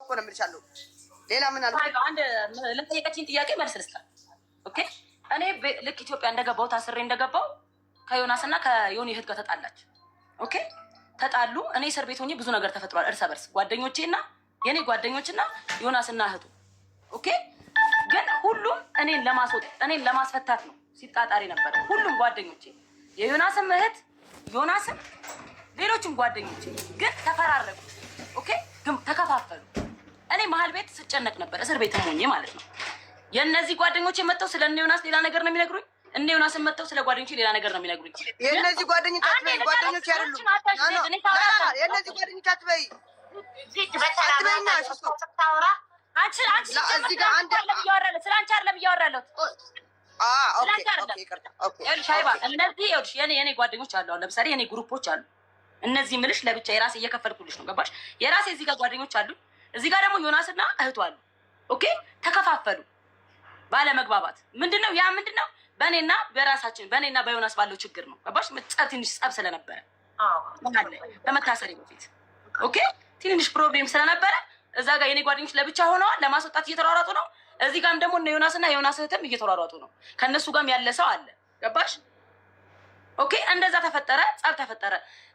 እኮ ነው የምልሻለሁ። ሌላ ምን አለ? አንድ ለጠየቀችኝ ጥያቄ መልስ ልስጣት። ኦኬ እኔ ልክ ኢትዮጵያ እንደገባው ታስሬ እንደገባው ከዮናስና ከዮኒ እህት ጋር ተጣላች። ኦኬ ተጣሉ። እኔ እስር ቤት ሆኜ ብዙ ነገር ተፈጥሯል። እርስ በርስ ጓደኞቼና የኔ ጓደኞችና ዮናስና እህቱ ኦኬ። ግን ሁሉም እኔን ለማስፈታት ነው ሲጣጣሪ ነበር። ሁሉም ጓደኞቼ የዮናስም እህት ዮናስም ሌሎችም ጓደኞቼ ግን ተፈራረቁ። ኦኬ ግን ተከፋፈሉ። እኔ መሀል ቤት ስጨነቅ ነበር እስር ቤት ሆኜ ማለት ነው። የእነዚህ ጓደኞቼ መጥተው ስለ እነ ዮናስ ሌላ ነገር ነው የሚነግሩኝ። እነ ዮናስን መጥተው ስለ ጓደኞቼ ሌላ ነገር ነው የሚነግሩኝ። የእነዚህ ጓደኞች አትበይ፣ ጓደኞች አይደሉም። የእነዚህ ጓደኞች አትበይ። የኔ ጓደኞች አሉ። አሁን ለምሳሌ የኔ ግሩፖች አሉ። እነዚህ ምልሽ ለብቻ የራሴ እየከፈልኩልሽ ነው። ገባሽ? የራሴ እዚህ ጋር ጓደኞች አሉ። እዚህ ጋር ደግሞ ዮናስና እህቱ አሉ። ኦኬ ተከፋፈሉ ባለመግባባት። ምንድነው ያ? ምንድነው በእኔና በራሳችን በእኔና በዮናስ ባለው ችግር ነው። ገባሽ? ትንሽ ጸብ ስለነበረ ከመታሰሪ በፊት ኦኬ ትንሽ ፕሮብሌም ስለነበረ እዛ ጋር የኔ ጓደኞች ለብቻ ሆነዋል። ለማስወጣት እየተሯሯጡ ነው። እዚህ ጋርም ደግሞ እነ ዮናስና የዮናስ እህትም እየተሯሯጡ ነው። ከእነሱ ጋርም ያለ ሰው አለ። ገባሽ? ኦኬ እንደዛ ተፈጠረ፣ ጸብ ተፈጠረ።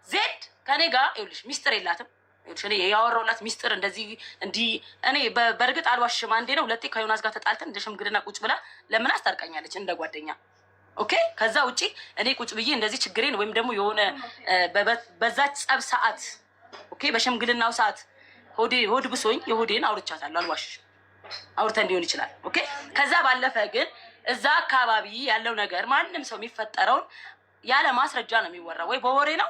ዜድ ከኔ ጋር ይኸውልሽ ሚስጥር የላትም። ይኸውልሽ እኔ ያወራሁላት ሚስጥር እንደዚህ እንዲህ እኔ በእርግጥ አልዋሽም። አንዴ ነው ሁለቴ ከዮናስ ጋር ተጣልተን እንደ ሽምግልና ቁጭ ብላ ለምን አስታርቀኛለች እንደ ጓደኛ። ኦኬ ከዛ ውጪ እኔ ቁጭ ብዬ እንደዚህ ችግሬን ወይም ደግሞ የሆነ በዛች ጸብ ሰዓት ኦኬ በሽምግልናው ሰዓት ሆድ ብሶኝ የሆዴን አውርቻታለሁ። አልዋሽም። አውርተን ሊሆን ይችላል። ኦኬ ከዛ ባለፈ ግን እዛ አካባቢ ያለው ነገር ማንም ሰው የሚፈጠረውን ያለ ማስረጃ ነው የሚወራው። ወይ በወሬ ነው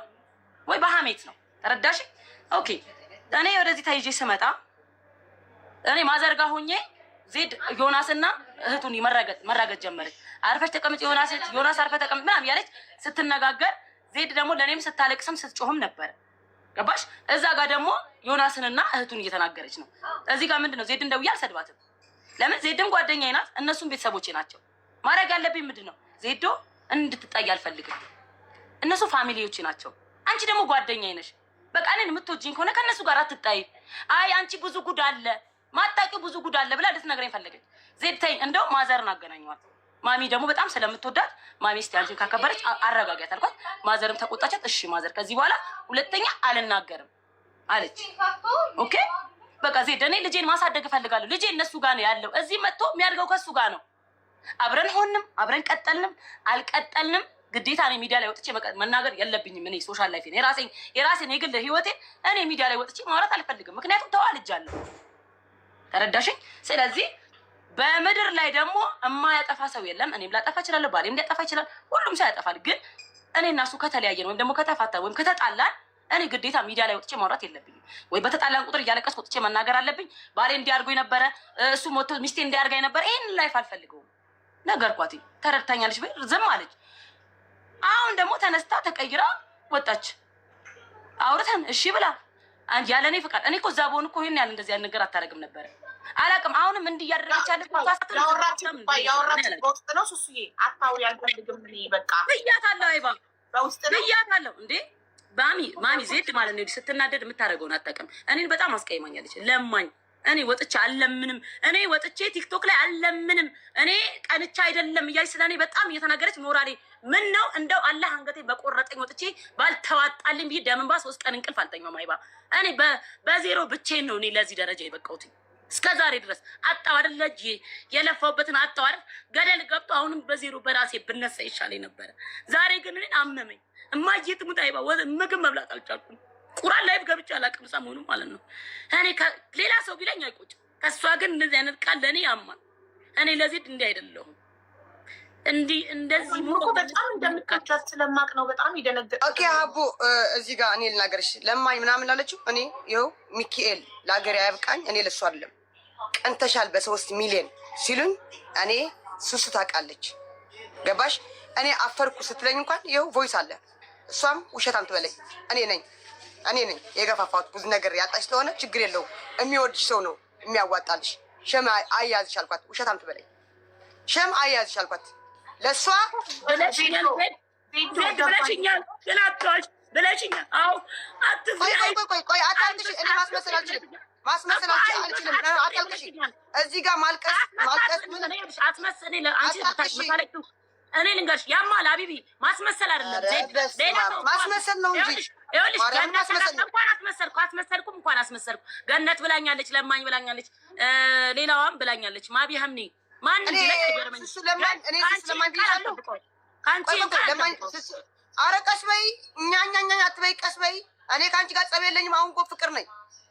ወይ በሐሜት ነው። ተረዳሽ? ኦኬ እኔ ወደዚህ ታይጄ ስመጣ እኔ ማዘርጋ ሆኜ ዜድ ዮናስና እህቱን መራገጥ ጀመረች። አርፈሽ ተቀምጭ ዮናስ አርፈ ተቀምጭ ምናምን ያለች ስትነጋገር፣ ዜድ ደግሞ ለእኔም ስታለቅስም ስትጮህም ነበር። ገባሽ? እዛ ጋር ደግሞ ዮናስንና እህቱን እየተናገረች ነው። እዚህ ጋር ምንድነው ዜድን ደውዬ አልሰድባትም። ለምን? ዜድም ጓደኛዬ ናት፣ እነሱም ቤተሰቦቼ ናቸው። ማድረግ ያለብኝ ምንድነው? ዜዶ እንድትጣይ አልፈልግም። እነሱ ፋሚሊዎቼ ናቸው። አንቺ ደግሞ ጓደኛዬ ነሽ። በቃ እኔን የምትወጂኝ ከሆነ ከእነሱ ጋር አትጣይ። አይ አንቺ ብዙ ጉድ አለ ማጣቂው ብዙ ጉድ አለ ብላ ልትነግረኝ ፈለገች። ዜድ ተይኝ፣ እንደው ማዘርን አገናኘዋት። ማሚ ደግሞ በጣም ስለምትወዳት ማሚ እስቲ አንቺን ካከበረች አረጋጊያት አልኳት። ማዘርም ተቆጣቻት። እሺ ማዘር ከዚህ በኋላ ሁለተኛ አልናገርም አለች። ኦኬ በቃ ዜድ እኔ ልጄን ማሳደግ እፈልጋለሁ። ልጄ እነሱ ጋር ነው ያለው። እዚህ መጥቶ የሚያድገው ከሱ ጋር ነው። አብረን ሆንም አብረን ቀጠልንም አልቀጠልንም ግዴታ እኔ ሚዲያ ላይ ወጥቼ መናገር የለብኝም። እኔ ሶሻል ላይፍ የራሴን የግል ህይወቴ እኔ ሚዲያ ላይ ወጥቼ ማውራት አልፈልግም። ምክንያቱም ተዋልጃለሁ። ተረዳሽኝ? ስለዚህ በምድር ላይ ደግሞ የማያጠፋ ሰው የለም። እኔም ላጠፋ እችላለሁ፣ ባሌም ሊያጠፋ ይችላል። ሁሉም ሰው ያጠፋል። ግን እኔ እና እሱ ከተለያየን ወይም ደግሞ ከተፋታ ወይም ከተጣላን እኔ ግዴታ ሚዲያ ላይ ወጥቼ ማውራት የለብኝም። ወይ በተጣላን ቁጥር እያለቀስኩ ወጥቼ መናገር አለብኝ። ባሌ እንዲያርጉኝ ነበረ፣ እሱ ሞቶ ሚስቴ እንዲያርጋኝ ነበር። ይሄን ላይፍ አልፈልገውም። ነገርኳት። ተረድታኛለች ወይ? ዝም አለች። አሁን ደግሞ ተነስታ ተቀይራ ወጣች። አውርተን እሺ ብላ ያለ እኔ ፍቃድ። እኔ እኮ እዛ በሆን እኮ ይሄን ያለ እንደዚህ ያለ ነገር አታደርግም ነበረ። አላውቅም። አሁንም እንዲህ እያደረገች ያለች ያወራችሁ በውስጥ ነው። ሱሱዬ አታውሪ አልፈልግም። እኔ በቃ ብያታለሁ። አይባ በውስጥ ነው ብያታለሁ። እንዴ ማሚ ዜድ ማለት ነው ስትናደድ የምታደርገውን አታውቅም። እኔን በጣም አስቀይማኛለች። ለማኝ እኔ ወጥቼ አልለምንም። እኔ ወጥቼ ቲክቶክ ላይ አልለምንም። እኔ ቀንቻ አይደለም እያለች ስለ እኔ በጣም እየተናገረች ሞራሌ ምን ነው እንደው አላህ አንገቴ በቆረጠኝ ወጥቼ ባልተዋጣልኝ ብዬ ደምንባ 3 ቀን እንቅልፍ አልተኛም። አይባ እኔ በዜሮ ብቻዬን ነው እኔ ለዚህ ደረጃ የበቃሁት። እስከ ዛሬ ድረስ አጣው አይደል ልጅ የለፋውበትን አጣው አይደል ገደል ገብቶ አሁንም በዜሮ በራሴ ብነሳ ይሻለኝ ነበረ። ዛሬ ግን እኔን አመመኝ። እማዬ ትሙት አይባ ምግብ መብላት አልቻልኩም። ቁራን ላይፍ ገብቼ አላውቅም ሰሞኑ ማለት ነው። እኔ ሌላ ሰው ቢለኝ አይቆጭም። ከሷ ግን እንደዚህ አይነት ቃል ለኔ ያማል። እኔ ለዜድ እንዲህ አይደለሁም። እንደዚህ ሙሉ በጣም እንደምትከቻት ስለማቅ ነው በጣም ይደነገጥ። ኦኬ ሀቡ እዚህ ጋር እኔ ልናገርሽ ለማኝ ምናምን ላለችው እኔ ይኸው ሚካኤል ለሀገር ያብቃኝ። እኔ ለሱ አይደለም ቀንተሻል በ3 ሚሊዮን ሲሉኝ እኔ ሱሱ ታውቃለች። ገባሽ? እኔ አፈርኩ ስትለኝ እንኳን ይኸው ቮይስ አለ። እሷም ውሸታም ትበለኝ እኔ ነኝ የገፋፋት ብዙ ነገር ያጣሽ ስለሆነ ችግር የለውም። የሚወድሽ ሰው ነው የሚያዋጣልሽ። ሸም አያዝሽ አልኳት። ውሸታም ትበለኝ ሸም አያዝሽ አልኳት። ለሷ ብለሽኛል ግን አትዋሽ ብለሽኛል። አዎ አትፍሪ። ቆይ አታንትሽ። እኔ ማስመሰል አልችልም። ማስመሰል አልችልም። አታልቅሽ። እዚህ ጋር ማልቀስ ምን አትመስለኝ። ለአንቺ እኔ ልንገርሽ፣ ያማል ሀቢቢ ማስመሰል አይደለም ሌላ ማስመሰል ነው እንጂ ይኸውልሽ፣ እንኳን አስመሰልኩም እንኳን አስመሰልኩ። ገነት ብላኛለች፣ ለማኝ ብላኛለች፣ ሌላዋም ብላኛለች። ማቢ ሀምኒ ማን እንደለኝ ስለማን እኔ ስለማን ቢያለው ካንቺ ለማኝ ኧረ ቀስ በይ እኛኛኛ አትበይ፣ ቀስ በይ። እኔ ከአንቺ ጋር ጸብ የለኝም። አሁን እኮ ፍቅር ነኝ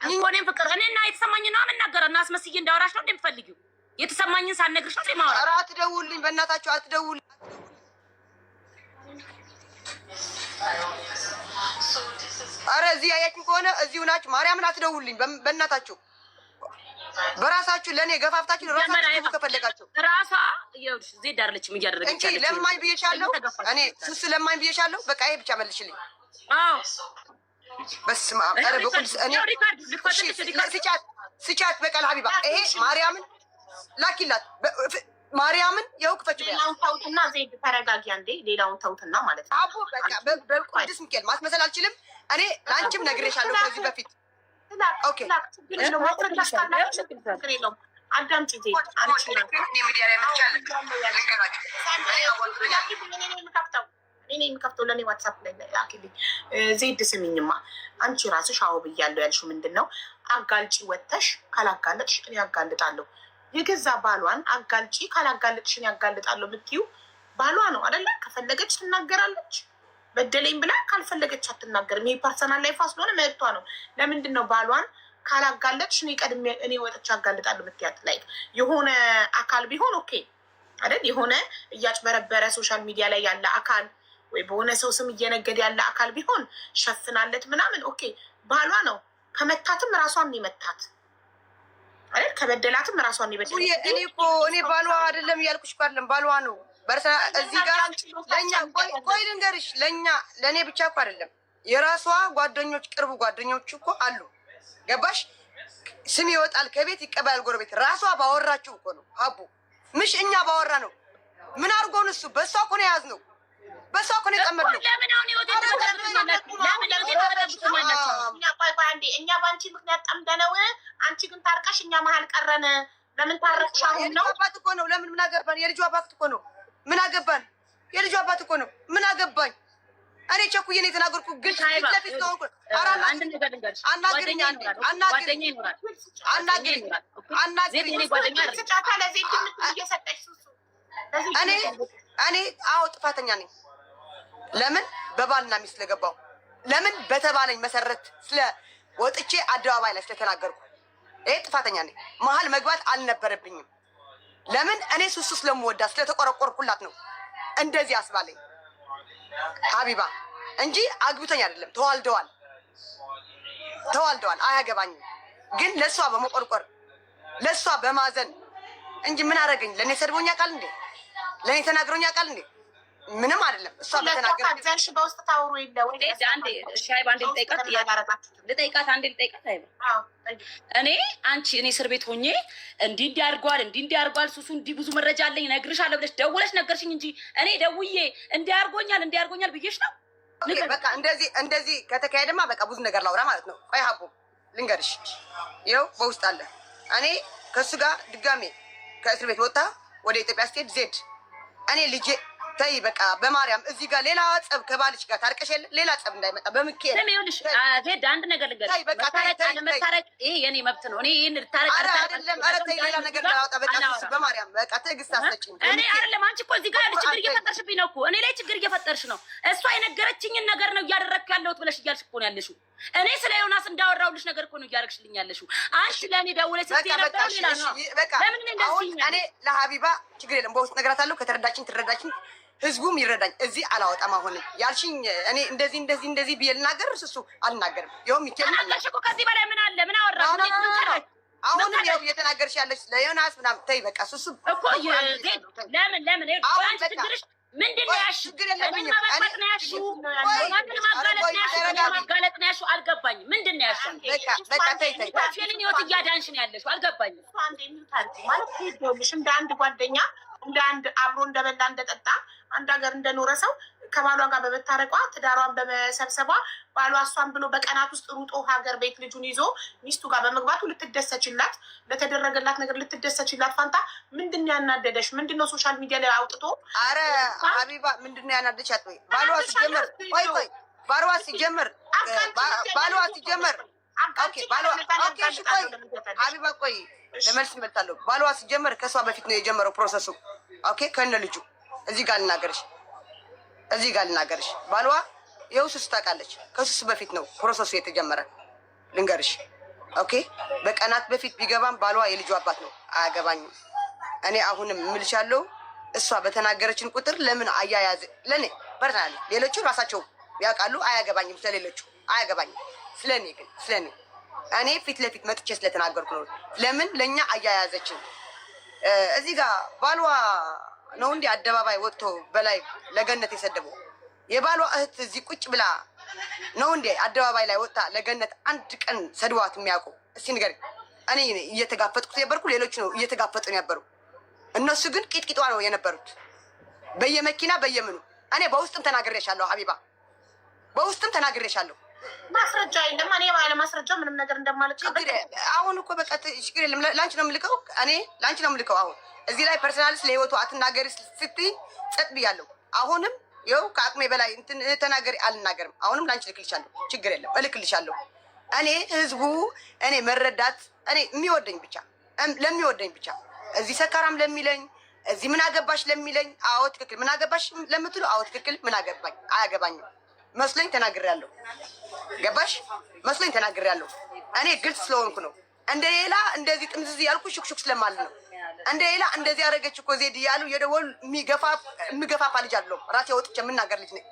እኮ እኔም ፍቅር እኔና የተሰማኝን ነው የምናገረው እና አስመስዬ እንዳወራሽ ነው እንደምፈልጊው የተሰማኝን ሳትነግርሽ ነው የማወራው። ኧረ አትደውልኝ፣ በእናታችሁ አትደውልኝ። ኧረ እዚህ ያያችሁ ከሆነ እዚሁ ናችሁ። ማርያምን አትደውልኝ በእናታችሁ። በራሳችሁ ለእኔ ገፋፍታችሁ ራሳችሁ ከፈለጋችሁ ራሷ ይኸውልሽ ዜድ አይደለችም እያደረገች ያለችው። ለማኝ ብዬሻለሁ እኔ ሱስ ለማኝ ብዬሻለሁ። በቃ ይሄ ብቻ መልሽልኝ። አዎ በስመ አብ። ኧረ በቁልስ እኔ ስጫት በቃል ሀቢባ ይሄ ማርያምን ላኪላት ማርያምን የው ክፈችው። ሌላውን ተውትና ዜድ ተረጋጊ አንዴ። ሌላውን ተውትና ማለት ነው አቦ በቃ በቅዱስ ሚካኤል ማስመሰል አልችልም። እኔ ለአንቺም ነግሬሻለሁ ከዚህ በፊት ኦኬ። አዳምጪ ዜድ አንቺ ሚዲያ ላይ መጥቻለሁ። እኔ የምከፍተው ለእኔ ዋትሳፕ ላይ ላኪልኝ። ዜድ ስሚኝማ፣ አንቺ ራስሽ አዎ ብያለሁ ያልሽው ምንድን ነው? አጋልጪ ወተሽ ካላጋለጥሽ እኔ ያጋልጣለሁ። የገዛ ባሏን አጋልጪ ካላጋለጥሽ እኔ ያጋልጣለሁ የምትይው ባሏ ነው አይደለ? ከፈለገች ትናገራለች፣ በደለኝ ብላ፣ ካልፈለገች አትናገርም። ይሄ ፐርሰናል ላይፏ ስለሆነ መብቷ ነው። ለምንድን ነው ባሏን ካላጋለጥሽ እኔ ቀድሜ እኔ ወጥቼ አጋልጣለሁ የምትያት? ላይ የሆነ አካል ቢሆን ኦኬ አይደል? የሆነ እያጭበረበረ ሶሻል ሚዲያ ላይ ያለ አካል ወይ በሆነ ሰው ስም እየነገደ ያለ አካል ቢሆን ሸፍናለት ምናምን ኦኬ። ባሏ ነው። ከመታትም ራሷን የመታት አይደል? ከበደላትም ራሷን የበደላት። እኔ ባሏ አይደለም እያልኩሽ እኮ አይደለም፣ ባሏ ነው። እዚህ ጋር ለእኛ ቆይ ልንገርሽ፣ ለእኔ ብቻ እኮ አይደለም የራሷ ጓደኞች፣ ቅርቡ ጓደኞች እኮ አሉ። ገባሽ? ስም ይወጣል ከቤት ይቀበላል ጎረቤት። ራሷ ባወራችሁ እኮ ነው ሀቡ፣ ምሽ እኛ ባወራ ነው። ምን አድርጎን እሱ በእሷ እኮ ነው የያዝነው፣ በእሷ እኮ ነው የጠመድነው። እኛ በአንቺ ምክንያት ጠምደነው፣ አንቺ ግን ታርቀሽ እኛ መሀል ቀረን። ለምን ታረቅሽ? አሁን ነው አባት እኮ ነው። ለምን ምን አገባን? የልጁ አባት እኮ ነው። ምን አገባን? የልጁ አባት እኮ ነው። ምን አገባኝ? እኔ ቸኩዬ ነው የተናገርኩ። ግን ፊት ለፊት ነው እኔ አዎ ጥፋተኛ ነኝ። ለምን በባልና ሚስት ስለገባው፣ ለምን በተባለኝ መሰረት ስለ ወጥቼ አደባባይ ላይ ስለተናገርኩ፣ ይሄ ጥፋተኛ ነኝ። መሀል መግባት አልነበረብኝም። ለምን እኔ ሱሱ ስለምወዳት ስለተቆረቆርኩላት ነው እንደዚህ አስባለኝ ሀቢባ እንጂ አግብቶኝ አይደለም። ተዋልደዋል፣ አያገባኝም። ግን ለእሷ በመቆርቆር ለእሷ በማዘን እንጂ ምን አደረገኝ? ለእኔ ሰድቦኛ ቃል እንዴ? ለእኔ ተናግሮኛ ቃል እንዴ? ምንም አይደለም። እሷ በተናገረሽ በውስጥ ታውሩ የለ ወይ? ልጠይቃት እኔ አንቺ እኔ እስር ቤት ሆኜ እንዲህ አድርጓል ሱሱ እንዲህ ብዙ መረጃ አለኝ እነግርሻለሁ ብለሽ ደውለሽ ነገርሽኝ እንጂ እኔ ደውዬ እንዲህ አድርጎኛል ብዬሽ ነው። በቃ እንደዚህ ከተካሄደማ በቃ ብዙ ነገር ላውራ ማለት ነው። ቆይ ሀቡ ልንገርሽ፣ ይኸው በውስጥ አለ። እኔ ከእሱ ጋር ድጋሜ ከእስር ቤት ወጣ ወደ ኢትዮጵያ ስትሄድ ዜድ እኔ ልጄ ተይ በቃ በማርያም እዚህ ጋር ሌላ ጸብ ከባልሽ ጋር ታርቀሽ የለ ሌላ ጸብ እንዳይመጣ በምክር ዜድ አንድ ነገር ልንገርሽ፣ መታረቅ ይሄ የኔ መብት ነው። እኔ ይህን ልታረቅ አይደለም። ኧረ ተይ ሌላ ነገር ላውጣ በቃ በማርያም በቃ ትዕግስት አስጠጪኝ። እኔ አይደለም አንቺ እኮ እዚህ ጋር ያለ ችግር እየፈጠርሽብኝ ነው እኮ እኔ ላይ ችግር እየፈጠርሽ ነው። እሷ የነገረችኝን ነገር ነው እያደረግክ ያለሁት ብለሽ እያልሽ እኮ ነው ያለሽው። እኔ ስለ ዮናስ እንዳወራሁልሽ ነገር እኮ ነው እያደረግሽልኝ ያለሽው። አንቺ ለእኔ ደውለሽ ስትይ ነበር ሌላ ነው። ለምን እንደዚህ እኔ ለሀቢባ ችግር የለም በውስጥ ነገራታለሁ። ከተረዳችኝ ትረዳችኝ፣ ህዝቡም ይረዳኝ። እዚህ አላወጣም። አሁን ያልሽኝ እኔ እንደዚህ ብዬ ልናገር እሱ አልናገርም። ይኸውም ይችላልሽ እኮ ከዚህ በላይ ምን አለ? ምን አወራ? አሁንም ያው እየተናገርሽ ያለሽ ለዮናስ ምናምን ተይ በቃ እሱ እኮ ለምን አንቺ ችግርሽ ምንድን ነው? ያልሽው ችግር የለብኝም። ማጋለጥ ነው ያልሽው አልገባኝም። ምንድን ነው ያልሽው? በቃ ተይ ፊልም ህይወት እያዳንሽ ነው ያለሽው አልገባኝም። ማለት እንደ አንድ ጓደኛ እንደ አንድ አብሮ እንደበላ እንደጠጣ አንድ ሀገር እንደኖረ ሰው ከባሏ ጋር በመታረቋ ትዳሯን በመሰብሰቧ ባሏ እሷን ብሎ በቀናት ውስጥ ሩጦ ሀገር ቤት ልጁን ይዞ ሚስቱ ጋር በመግባቱ ልትደሰችላት፣ ለተደረገላት ነገር ልትደሰችላት ፋንታ ምንድን ነው ያናደደሽ? ምንድን ነው ሶሻል ሚዲያ ላይ አውጥቶ? አረ ሀቢባ ምንድን ነው ያናደሻት? ወይ ባሏ ሲጀመር ቆይ ባሏ ሲጀመር ሀቢባ ቆይ ለመልስ እመጣለሁ። ባሏ ሲጀመር ከእሷ በፊት ነው የጀመረው ፕሮሰሱ። ኦኬ ከነ ልጁ እዚህ ጋር ልናገርሽ ባሏ ይኸው ሱስ ታውቃለች። ከሱስ በፊት ነው ፕሮሰሱ የተጀመረ ልንገርሽ። ኦኬ በቀናት በፊት ቢገባም ባሏ የልጁ አባት ነው። አያገባኝም። እኔ አሁንም እምልሻለሁ እሷ በተናገረችን ቁጥር ለምን አያያዝ ለእኔ በርታለ ሌሎቹ ራሳቸው ያውቃሉ። አያገባኝም። ስለሌሎቹ አያገባኝም። ስለኔ ግን ስለኔ እኔ ፊት ለፊት መጥቼ ስለተናገርኩ ነው። ለምን ለእኛ አያያዘችን? እዚህ ጋር ባሏ ነው እንዲህ አደባባይ ወጥቶ በላይ ለገነት የሰደበው? የባሏ እህት እዚህ ቁጭ ብላ ነው እንዴ አደባባይ ላይ ወጥታ ለገነት አንድ ቀን ሰድዋት የሚያውቁ? እስቲ ንገሪኝ። እኔ እየተጋፈጥኩት የነበርኩ ሌሎች ነው እየተጋፈጡ የነበሩ። እነሱ ግን ቂጥቂጧ ነው የነበሩት በየመኪና በየምኑ። እኔ በውስጥም ተናግሬሻለሁ ሀቢባ፣ በውስጥም ተናግሬሻለሁ። ማስረጃ የለም። እኔ ባለ ማስረጃ ምንም ነገር እንደማልቀበል አሁን እኮ በቃ ችግር የለም። ላንቺ ነው የምልከው፣ እኔ ላንቺ ነው የምልከው። አሁን እዚህ ላይ ፐርሰናል ስለ ህይወቱ አትናገሪ ስትይ ጸጥ ብያለሁ። አሁንም ይኸው ከአቅሜ በላይ እንትን ተናገሪ አልናገርም። አሁንም ላንቺ ልክልሻለሁ፣ ችግር የለም እልክልሻለሁ። እኔ ህዝቡ እኔ መረዳት እኔ የሚወደኝ ብቻ ለሚወደኝ ብቻ እዚህ ሰካራም ለሚለኝ እዚህ ምን አገባሽ ለሚለኝ አዎ ትክክል፣ ምን አገባሽ ለምትሉ አዎ ትክክል፣ ምን አገባኝ አያገባኝም መስሎኝ ተናግሬያለሁ። ገባሽ? መስሎኝ ተናግሬያለሁ። እኔ ግልጽ ስለሆንኩ ነው። እንደ ሌላ እንደዚህ ጥምዝዝ ያልኩ ሹክሹክ ስለማል ነው። እንደ ሌላ እንደዚህ ያደረገች እኮ ዜድ እያሉ የደወሉ የሚገፋፋ ልጅ አለው። ራሴ ወጥቼ የምናገር ልጅ ነኝ።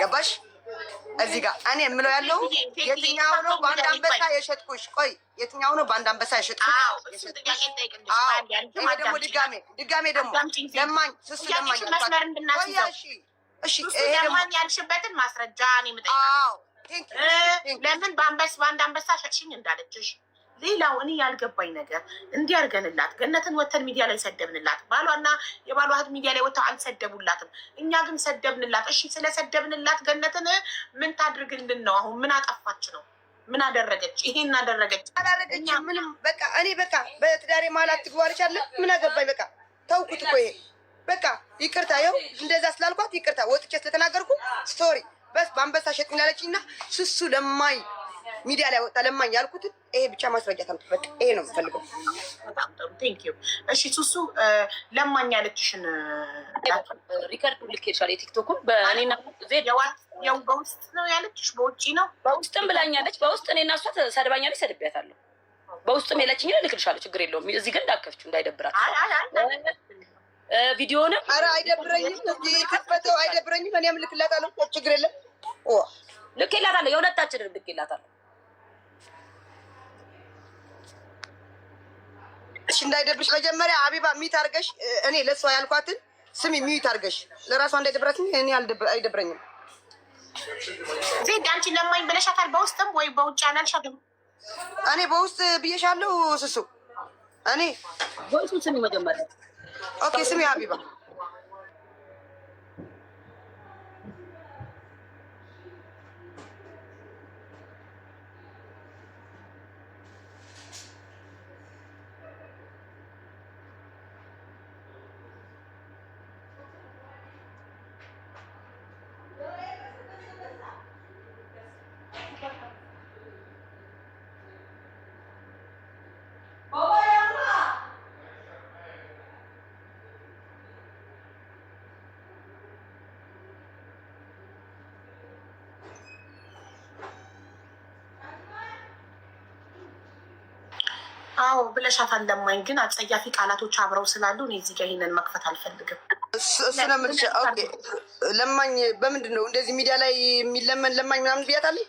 ገባሽ? እዚህ ጋር እኔ የምለው ያለው የትኛው ነው በአንድ አንበሳ የሸጥኩሽ? ቆይ የትኛው ነው በአንድ አንበሳ የሸጥኩሽ? ይሄ ደግሞ ድጋሜ ደግሞ ለማኝ ስስ ለማኝ እሺ ለማን ያልሽበትን ማስረጃ ነው የምጠይቀው። ለምን በአንድ አንበሳ ሸጥሽኝ እንዳለችሽ። ሌላው እኔ ያልገባኝ ነገር እንዲህ አድርገንላት ገነትን ወተን ሚዲያ ላይ ሰደብንላት፣ ባሏና የባሏ እህት ሚዲያ ላይ ወጥተው አልሰደቡላትም። እኛ ግን ሰደብንላት። እሺ ስለሰደብንላት ገነትን ምን ታድርግልን ነው? አሁን ምን አጠፋች ነው? ምን አደረገች? ይሄን አደረገች አላደረገች ምንም። በቃ እኔ በቃ በትዳሬ መሀል አትግባለች አለ። ምን አገባኝ? በቃ ተውኩት እኮ ይሄ በቃ ይቅርታ። ይኸው እንደዛ ስላልኳት ይቅርታ ወጥቼ ስለተናገርኩ ስቶሪ በስ በአንበሳ ሸጥኝ ያለችኝ እና ሱሱ ለማኝ ሚዲያ ላይ ወጣ ለማኝ ያልኩትን ይሄ ብቻ ማስረጃ ታምጥ። በቃ ይሄ ነው የምፈልገው። በጣም ጥሩ ቴንክ ዩ። እሺ ሱሱ ለማኝ ያለችሽን ሪከርዱ ልኬልሻለሁ። የቲክቶኩን በእኔና ዜድ ያው በውስጥ ነው ያለችሽ? በውጪ ነው? በውስጥም ብላኛለች። በውስጥ እኔና እሷ ሰድባኛለች፣ ሰድቤያታለሁ። በውስጥም የለችኝ ልክልሻለሁ። ችግር የለውም። እዚህ ግን እንዳከፍችው እንዳይደብራት ቪዲዮንም ኧረ አይደብረኝም። እዚህ ከፈተው አይደብረኝም። እኔም ልክላታለሁ፣ ችግር የለም። ልኬላታለሁ፣ የሁለታችንን ልኬላታለሁ። እሺ እንዳይደብሽ መጀመሪያ አቢባ ሚት አድርገሽ እኔ ለእሷ ያልኳትን ስሚ ሚት አድርገሽ ለራሷ እንዳይደብራትኝ እኔ አይደብረኝም። ዜድ አንቺ ለማኝ ብለሻታል በውስጥም ወይ በውጭ አላልሻትም? እኔ በውስጥ ብዬሻለሁ ስሱ። እኔ በውስጥ ስሚ መጀመሪያ ኦኬ ስሚ ሀቢባ አዎ ብለሻታል። ለማኝ ግን አጸያፊ ቃላቶች አብረው ስላሉ እኔ እዚህ ጋር ይሄንን መክፈት አልፈልግም። እሱ ነው የምልሽ። ኦኬ ለማኝ በምንድን ነው እንደዚህ ሚዲያ ላይ የሚለመን ለማኝ ምናምን ብያታለሁ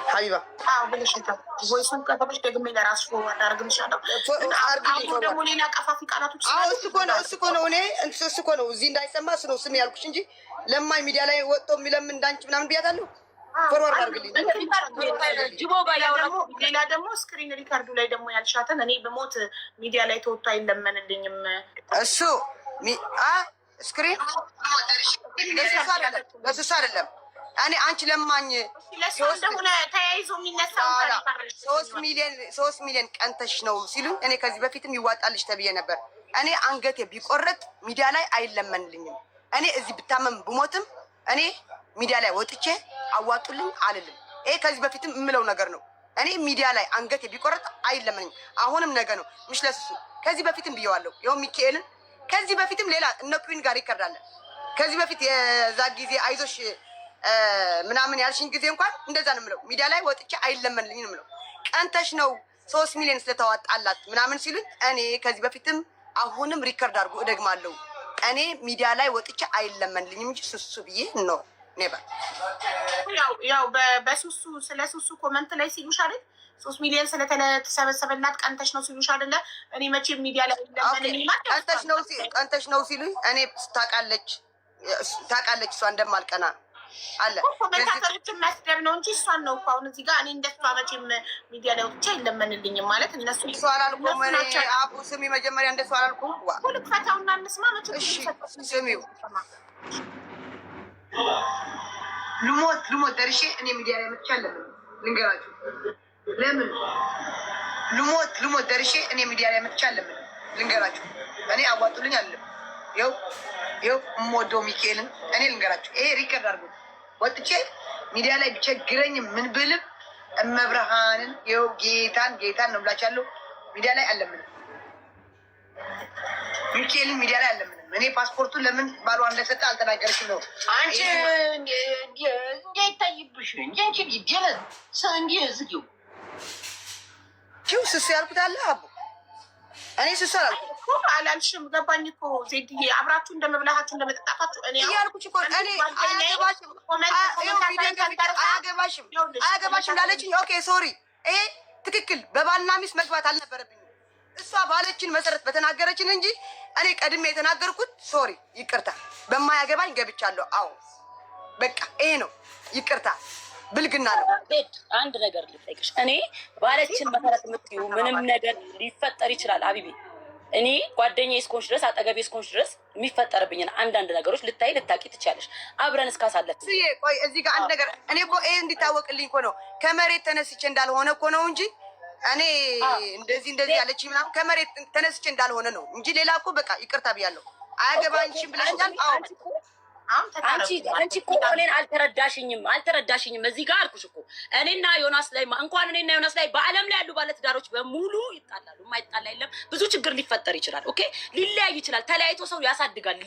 ሀቢባ? አዎ ብለሻታል። ቮይሱን ከፈለሽ ደግሜ ለራስሽ ፎርዋርድ አድርግልሻለሁ። አሁን ደግሞ ሌላ ቀፋፊ ቃላቶች እሱ እኮ ነው እሱ እኮ ነው እዚህ እንዳይሰማ እሱ ነው ስም ያልኩሽ እንጂ ለማኝ ሚዲያ ላይ ወጥቶ የሚለምን እንዳንቺ ምናምን ብያታለሁ። ፎርዋርድ አድርግልኝ። ሌላ ደግሞ ስክሪን ሪካርዱ ላይ ደግሞ ያልሻትን እኔ በሞት ሚዲያ ላይ ተወጥቶ አይለመንልኝም። ስክሪን ለሱስ አይደለም። እኔ አንቺ ለማኝ ተያይዞ የሚነሳ 3 ሚሊዮን ቀንተሽ ነው ሲሉኝ እኔ ከዚህ በፊትም ይዋጣልሽ ተብዬ ነበር። እኔ አንገቴ ቢቆረጥ ሚዲያ ላይ አይለመንልኝም። እኔ እዚህ ብታመም ብሞትም እኔ ሚዲያ ላይ ወጥቼ አዋጡልኝ አልልም። ይሄ ከዚህ በፊትም የምለው ነገር ነው። እኔ ሚዲያ ላይ አንገቴ ቢቆረጥ አይለመንኝም። አሁንም ነገ ነው ምሽ ለሱሱ ከዚህ በፊትም ብየዋለሁ። ይኸው ሚካኤልን ከዚህ በፊትም ሌላ እነ ኩዊን ጋር ይከርዳል። ከዚህ በፊት የዛ ጊዜ አይዞሽ ምናምን ያልሽኝ ጊዜ እንኳን እንደዛ ነው የምለው። ሚዲያ ላይ ወጥቼ አይለመንልኝም ነው የምለው። ቀንተሽ ነው 3 ሚሊዮን ስለተዋጣላት ምናምን ሲሉኝ እኔ ከዚህ በፊትም አሁንም ሪከርድ አድርጎ እደግማለሁ። እኔ ሚዲያ ላይ ወጥቼ አይለመንልኝም እንጂ ሱሱ ብዬ ነው ኔቨር። ያው በሱሱ ስለ ሱሱ ኮመንት ላይ ሲሉሽ አይደል 3 ሚሊዮን ስለተሰበሰበላት ቀንተሽ ነው ሲሉሽ አይደለ? እኔ መቼም ሚዲያ ላይ ቀንተሽ ነው ሲሉኝ እኔ ታውቃለች እሷ እንደማልቀና አለ ኮሜንታተሮችን መስደብ ነው እንጂ እሷን ነው እኮ አሁን እዚህ ጋር እኔ እንደሷ መቼም ሚዲያ ላይ ወጥቼ አይለመንልኝም ማለት እነሱ እሷ አላልኩም። እኔ አቡ ስሚ መጀመሪያ እንደሱ አላልኩም። ሁሉ ፈታውና እንስማ መቼም እሺ ስሚው ልሞት ደርሼ እኔ ሚዲያ ላይ መጥቻለሁ። ልንገራችሁ ለምን ልሞት ደርሼ እኔ ሚዲያ ላይ መጥቻለሁ። ልንገራችሁ እኔ አዋጡልኝ አለም ይኸው የምወደው ሚካኤልን እኔ ልንገራችሁ ይሄ ሪከርድ አድርጎ ወጥቼ ሚዲያ ላይ ቢቸግረኝ ምን ብልም እመብርሃንን ይኸው ጌታን ነው ብላችኋለሁ። ሚዲያ ላይ አለምንም ሚካኤልን ሚዲያ ላይ አለምንም። እኔ ፓስፖርቱን ለምን ባሏ እንደሰጠ አልተናገርሽም ነው አንቺ እንዳይታይብሽ እንጂ እንዲ ዝጊው ስሱ ያልኩት አለ አቡ እኔ ስሱ አላልሽም። ገባኝ እኮ ዜድዬ አብራችሁ እንደመብላታችሁ እንደመጠጣታችሁ እኔ ያልኩሽ እኮ እኔ አያገባሽም ላለችኝ ኦኬ ሶሪ። ይሄ ትክክል በባልና ሚስት መግባት አልነበረብኝም። እሷ ባለችን መሰረት በተናገረችን እንጂ እኔ ቀድሜ የተናገርኩት ሶሪ ይቅርታ በማያገባኝ ገብቻለሁ። አዎ በቃ ይሄ ነው ይቅርታ ብልግና ነው። አንድ ነገር ልጠይቅሽ። እኔ ባለችን መሰረት የምትይው ምንም ነገር ሊፈጠር ይችላል አቢቢ። እኔ ጓደኛዬ እስኮንሽ ድረስ አጠገቤ እስኮንሽ ድረስ የሚፈጠርብኝን አንዳንድ ነገሮች ልታቂ ትቻለሽ አብረን እስካሳለፍ። ቆይ እዚህ ጋር አንድ ነገር እኔ እኮ ይሄ እንዲታወቅልኝ እኮ ነው ከመሬት ተነስቼ እንዳልሆነ እኮ ነው እንጂ እኔ እንደዚህ ያለች ምናምን ከመሬት ተነስቼ እንዳልሆነ ነው እንጂ ሌላ እኮ በቃ ይቅርታ ብያለሁ። አያገባኝሽም ብለሽኛል። አንቺ እኮ እኔን አልተረዳሽኝም። እዚህ ጋር አልኩሽ እኮ እኔና ዮናስ ላይ እንኳን እኔና ዮናስ ላይ በዓለም ላይ ያሉ ባለትዳሮች በሙሉ ይጣላሉ። የማይጣላ የለም። ብዙ ችግር ሊፈጠር ይችላል። ኦኬ ሊለያይ ይችላል። ተለያይቶ ሰው ያሳድጋል።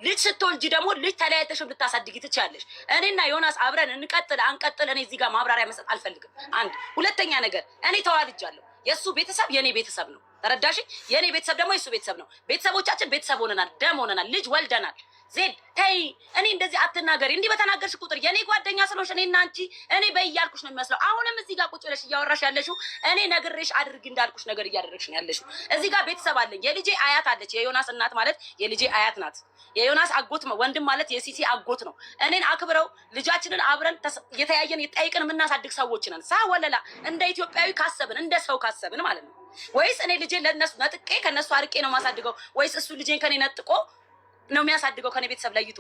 ልጅ ስትወልጂ ደግሞ ልጅ ተለያይተሽም ልታሳድጊ ትችያለሽ። እኔና ዮናስ አብረን እንቀጥል አንቀጥል እኔ እዚህ ጋር ማብራሪያ መስጠት አልፈልግም። አንድ ሁለተኛ ነገር እኔ ተዋልጃለሁ። የእሱ ቤተሰብ የእኔ ቤተሰብ ነው። ተረዳሽ? የእኔ ቤተሰብ ደግሞ የእሱ ቤተሰብ ነው። ቤተሰቦቻችን ቤተሰብ ሆነናል፣ ደም ሆነናል፣ ልጅ ወልደናል። ዜድ ተይ፣ እኔ እንደዚህ አትናገሪ። እንዲህ በተናገርሽ ቁጥር የኔ ጓደኛ ስለሆንሽ እኔና አንቺ እኔ በእያልኩሽ ነው የሚመስለው። አሁንም እዚህ ጋር ቁጭ ብለሽ እያወራሽ ያለሽው እኔ ነግሬሽ አድርጊ እንዳልኩሽ ነገር እያደረግሽ ነው ያለሽው። እዚህ ጋር ቤተሰብ አለኝ። የልጄ አያት አለች። የዮናስ እናት ማለት የልጄ አያት ናት። የዮናስ አጎት ወንድም ማለት የሲሲ አጎት ነው። እኔን አክብረው ልጃችንን አብረን የተያየን የጠይቅን የምናሳድግ ሰዎች ነን። ሳወለላ እንደ ኢትዮጵያዊ ካሰብን እንደ ሰው ካሰብን ማለት ነው። ወይስ እኔ ልጄን ለነሱ ነጥቄ ከነሱ አርቄ ነው ማሳድገው? ወይስ እሱ ልጄን ከኔ ነጥቆ ነው የሚያሳድገው ከኔ ቤተሰብ ለይቶ?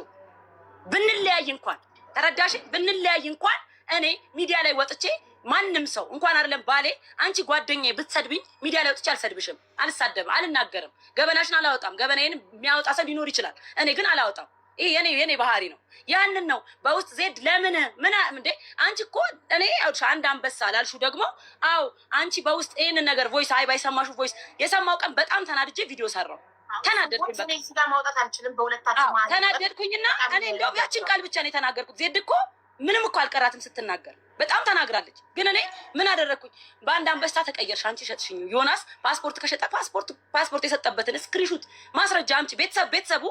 ብንለያይ እንኳን ተረዳሽ? ብንለያይ እንኳን እኔ ሚዲያ ላይ ወጥቼ ማንም ሰው እንኳን አይደለም ባሌ አንቺ ጓደኛዬ ብትሰድብኝ ሚዲያ ላይ ወጥቼ አልሰድብሽም፣ አልሳደብም፣ አልናገርም። ገበናሽን አላወጣም። ገበናዬን የሚያወጣ ሰው ሊኖር ይችላል። እኔ ግን አላወጣም። ይሄ የኔ ባህሪ ነው። ያንን ነው በውስጥ ዜድ ለምን እንዴ አንቺ እኮ እኔ አንድ አንበሳ ላልሹ ደግሞ አው አንቺ በውስጥ ይሄንን ነገር ቮይስ ባይሰማሹ ቮይስ የሰማው ቀን በጣም ተናድጄ ቪዲዮ ሰራው። ተናደድኩኝና እኔ እንደው ያችን ቃል ብቻ ነው የተናገርኩት። ዜድ እኮ ምንም እኮ አልቀራትም ስትናገር፣ በጣም ተናግራለች። ግን እኔ ምን አደረግኩኝ? በአንድ አንበሳ ተቀየርሽ አንቺ ሸጥሽኝ። ዮናስ ፓስፖርት ከሸጠ ፓስፖርት የሰጠበትን ስክሪንሹት ማስረጃ አምጪ። ቤተሰቡ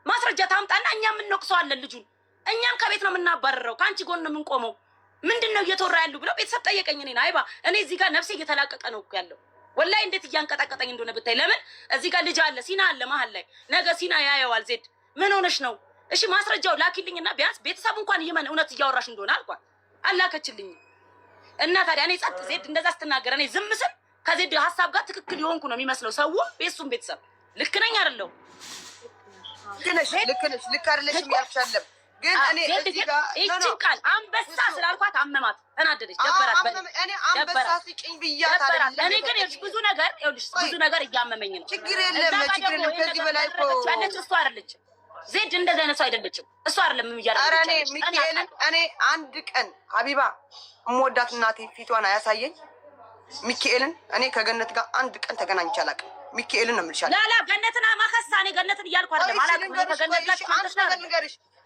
ማስረጃ ታምጣና እኛ የምንወቅሰዋለን ልጁን። እኛም ከቤት ነው የምናባረረው፣ ከአንቺ ጎን ነው የምንቆመው። ምንድን ነው እየተወራ ያሉ ብለው ቤተሰብ ጠየቀኝ። እኔን አይባ እኔ እዚህ ጋር ነፍሴ እየተላቀቀ ነው ያለው። ወላሂ እንዴት እያንቀጣቀጠኝ እንደሆነ ብታይ። ለምን እዚህ ጋር ልጅ አለ፣ ሲና አለ መሀል ላይ። ነገ ሲና ያየዋል። ዜድ ምን ሆነሽ ነው? እሺ ማስረጃው ላኪልኝና ቢያንስ ቤተሰብ እንኳን ይመን እውነት እያወራሽ እንደሆነ አልኳት። አላከችልኝ እና ታዲያ እኔ ጸጥ ዜድ እንደዛ ስትናገር እኔ ዝም ስል ከዜድ ሀሳብ ጋር ትክክል የሆንኩ ነው የሚመስለው ሰው። ቤሱም ቤተሰብ ልክ ነኝ አይደለሁ? ልክ ነሽ ልክ አይደለሽም ያልሻለም ግን እኔ እዚህ ጋር ይህችን ቃል አንበሳ ስላልኳት አመማት፣ ተናደደች፣ ደበራት። እኔ አንበሳ ስጭኝ ብያት አይደለም። እኔ ግን ብዙ ነገር እያመመኝ ነው። ችግር የለም ችግር የለም። ከዚህ በላይ እኮ ያለች እሷ አይደለችም። ዜድ እንደዚህ አይነት ሰው አይደለችም። እሷ አይደለም እያደረገች። እኔ አንድ ቀን ሀቢባ እምወዳት እናቴ ፊቷን አያሳየኝ ሚካኤልን እኔ ከገነት ጋር አንድ ቀን ተገናኝቼ አላውቅም። ሚካኤልን ነው የምልሻለሁ። ላላ ገነትን ማከሳ እኔ ገነትን እያልኩ አይደለም። አላውቅም።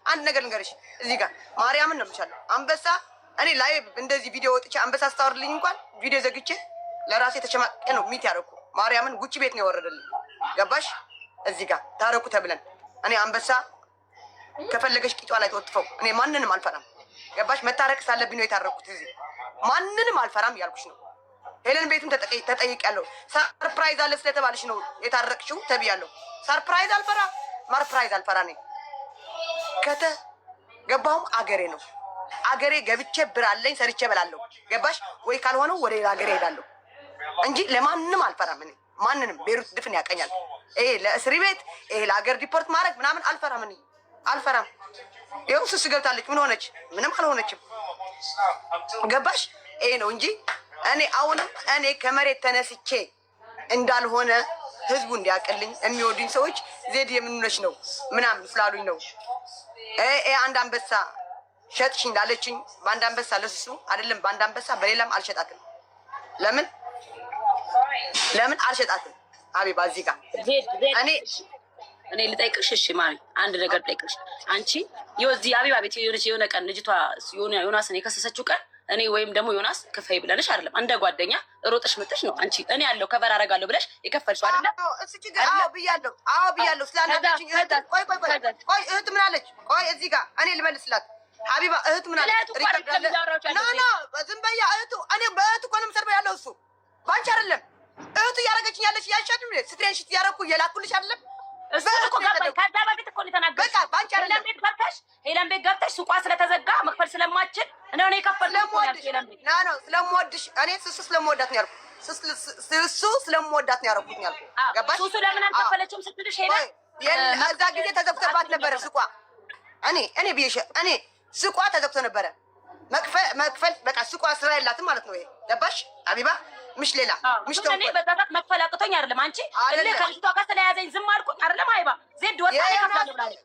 አንድ ነገር ልንገርሽ፣ እዚህ ጋር ማርያምን ነው የምልሻለሁ። አንበሳ እኔ ላይ እንደዚህ ቪዲዮ ወጥቼ አንበሳ ስታወርድልኝ እንኳን ቪዲዮ ዘግቼ ለራሴ ተሸማቀ ነው ሚት ያደረኩ። ማርያምን ጉቺ ቤት ነው የወረደልኝ። ገባሽ? እዚህ ጋር ታረቁ ተብለን እኔ አንበሳ ከፈለገሽ ቂጧ ላይ ተወጥፈው እኔ ማንንም አልፈራም። ገባሽ? መታረቅ ሳለብኝ ነው የታረቁት። እዚህ ማንንም አልፈራም ያልኩሽ ነው። ሄለን ቤቱን ተጠይቄያለሁ። ሰርፕራይዝ አለ ስለተባለሽ ነው የታረቅሽው ተብያለሁ። ሰርፕራይዝ አልፈራ ማርፕራይዝ አልፈራ ነኝ። ገባሁም አገሬ ነው። አገሬ ገብቼ ብር አለኝ ሰርቼ በላለሁ። ገባሽ ወይ? ካልሆነው ወደ ሌላ ሀገሬ ሄዳለሁ እንጂ ለማንም አልፈራም። እኔ ማንንም ቤሩት ድፍን ያቀኛል። ይሄ ለእስር ቤት ይሄ ለሀገር ዲፖርት ማድረግ ምናምን አልፈራም። እኔ አልፈራም። ይኸው ስስ ገብታለች። ምን ሆነች? ምንም አልሆነችም። ገባሽ? ይሄ ነው እንጂ እኔ አሁንም እኔ ከመሬት ተነስቼ እንዳልሆነ ህዝቡ እንዲያቅልኝ የሚወዱኝ ሰዎች ዜድ የምንነች ነው ምናምን ስላሉኝ ነው። አንድ አንበሳ ሸጥሽ እንዳለችኝ በአንድ አንበሳ ለሱ አይደለም፣ በአንድ አንበሳ በሌላም አልሸጣትም። ለምን አልሸጣትም? ሀቢባ እዚህ ጋር እኔ ልጠይቅሽ። እሺ ማሚ አንድ ነገር ልጠይቅሽ። አንቺ የዚህ ሀቢባ ቤት የሆነ ቀን ልጅቷ ዮናስን የከሰሰችው ቀን እኔ ወይም ደግሞ ዮናስ ክፈይ ብለንሽ አይደለም፣ እንደ ጓደኛ ሮጠሽ መጥተሽ ነው አንቺ እኔ ያለው ከበር አደርጋለሁ ብለሽ የከፈልሽው አይደለም? አዎ ብያለሁ። ስላናገርሽኝ ቆይ እህት ምን አለች? ቆይ እዚህ ጋር እኔ ልመልስላት። ሀቢባ እህት ምን አለች? ዝም በያ እህቱ እኔ በእህቱ እኮ ነው የምሰርበው ያለው እሱ በአንቺ አይደለም። እህቱ እያደረገችኝ ያለች ያልሻት ስትሬንሽት እያደረኩ እየላኩልሽ አይደለም። ከዛ በፊት እኮ የተናገርሽ ሄለን ቤት ገብተሽ ሱቋ ስለተዘጋ መክፈል ስለማችል እኔ የከፈልኩት ስለምወድሽ እኔ ስሱ ስለምወዳት ነው ያልኩት። ስሱ ስለምወዳት ነው ያደረኩት ነው ያልኩት። ገባሽ? ሱሱ ለምን አልከፈለችም ስትልሽ ሄለን እዛ ጊዜ ተዘግቶባት ነበረ ሱቋ። እኔ ብዬሽ እኔ ሱቋ ተዘግቶ ነበረ። መክፈል በቃ ሱቋ ስራ የላትም ማለት ነው። ይሄ ገባሽ ሀቢባ? ምሽ ሌላ ምሽ እኔ በዛት መክፈል አቅቶኝ አይደለም። አንቺ እለ ከልጅቷ ጋር ስለያዘኝ ዝም አልኩኝ አይደለም። አይባ ዜድ ወጣ ይከፍላል ብላለች።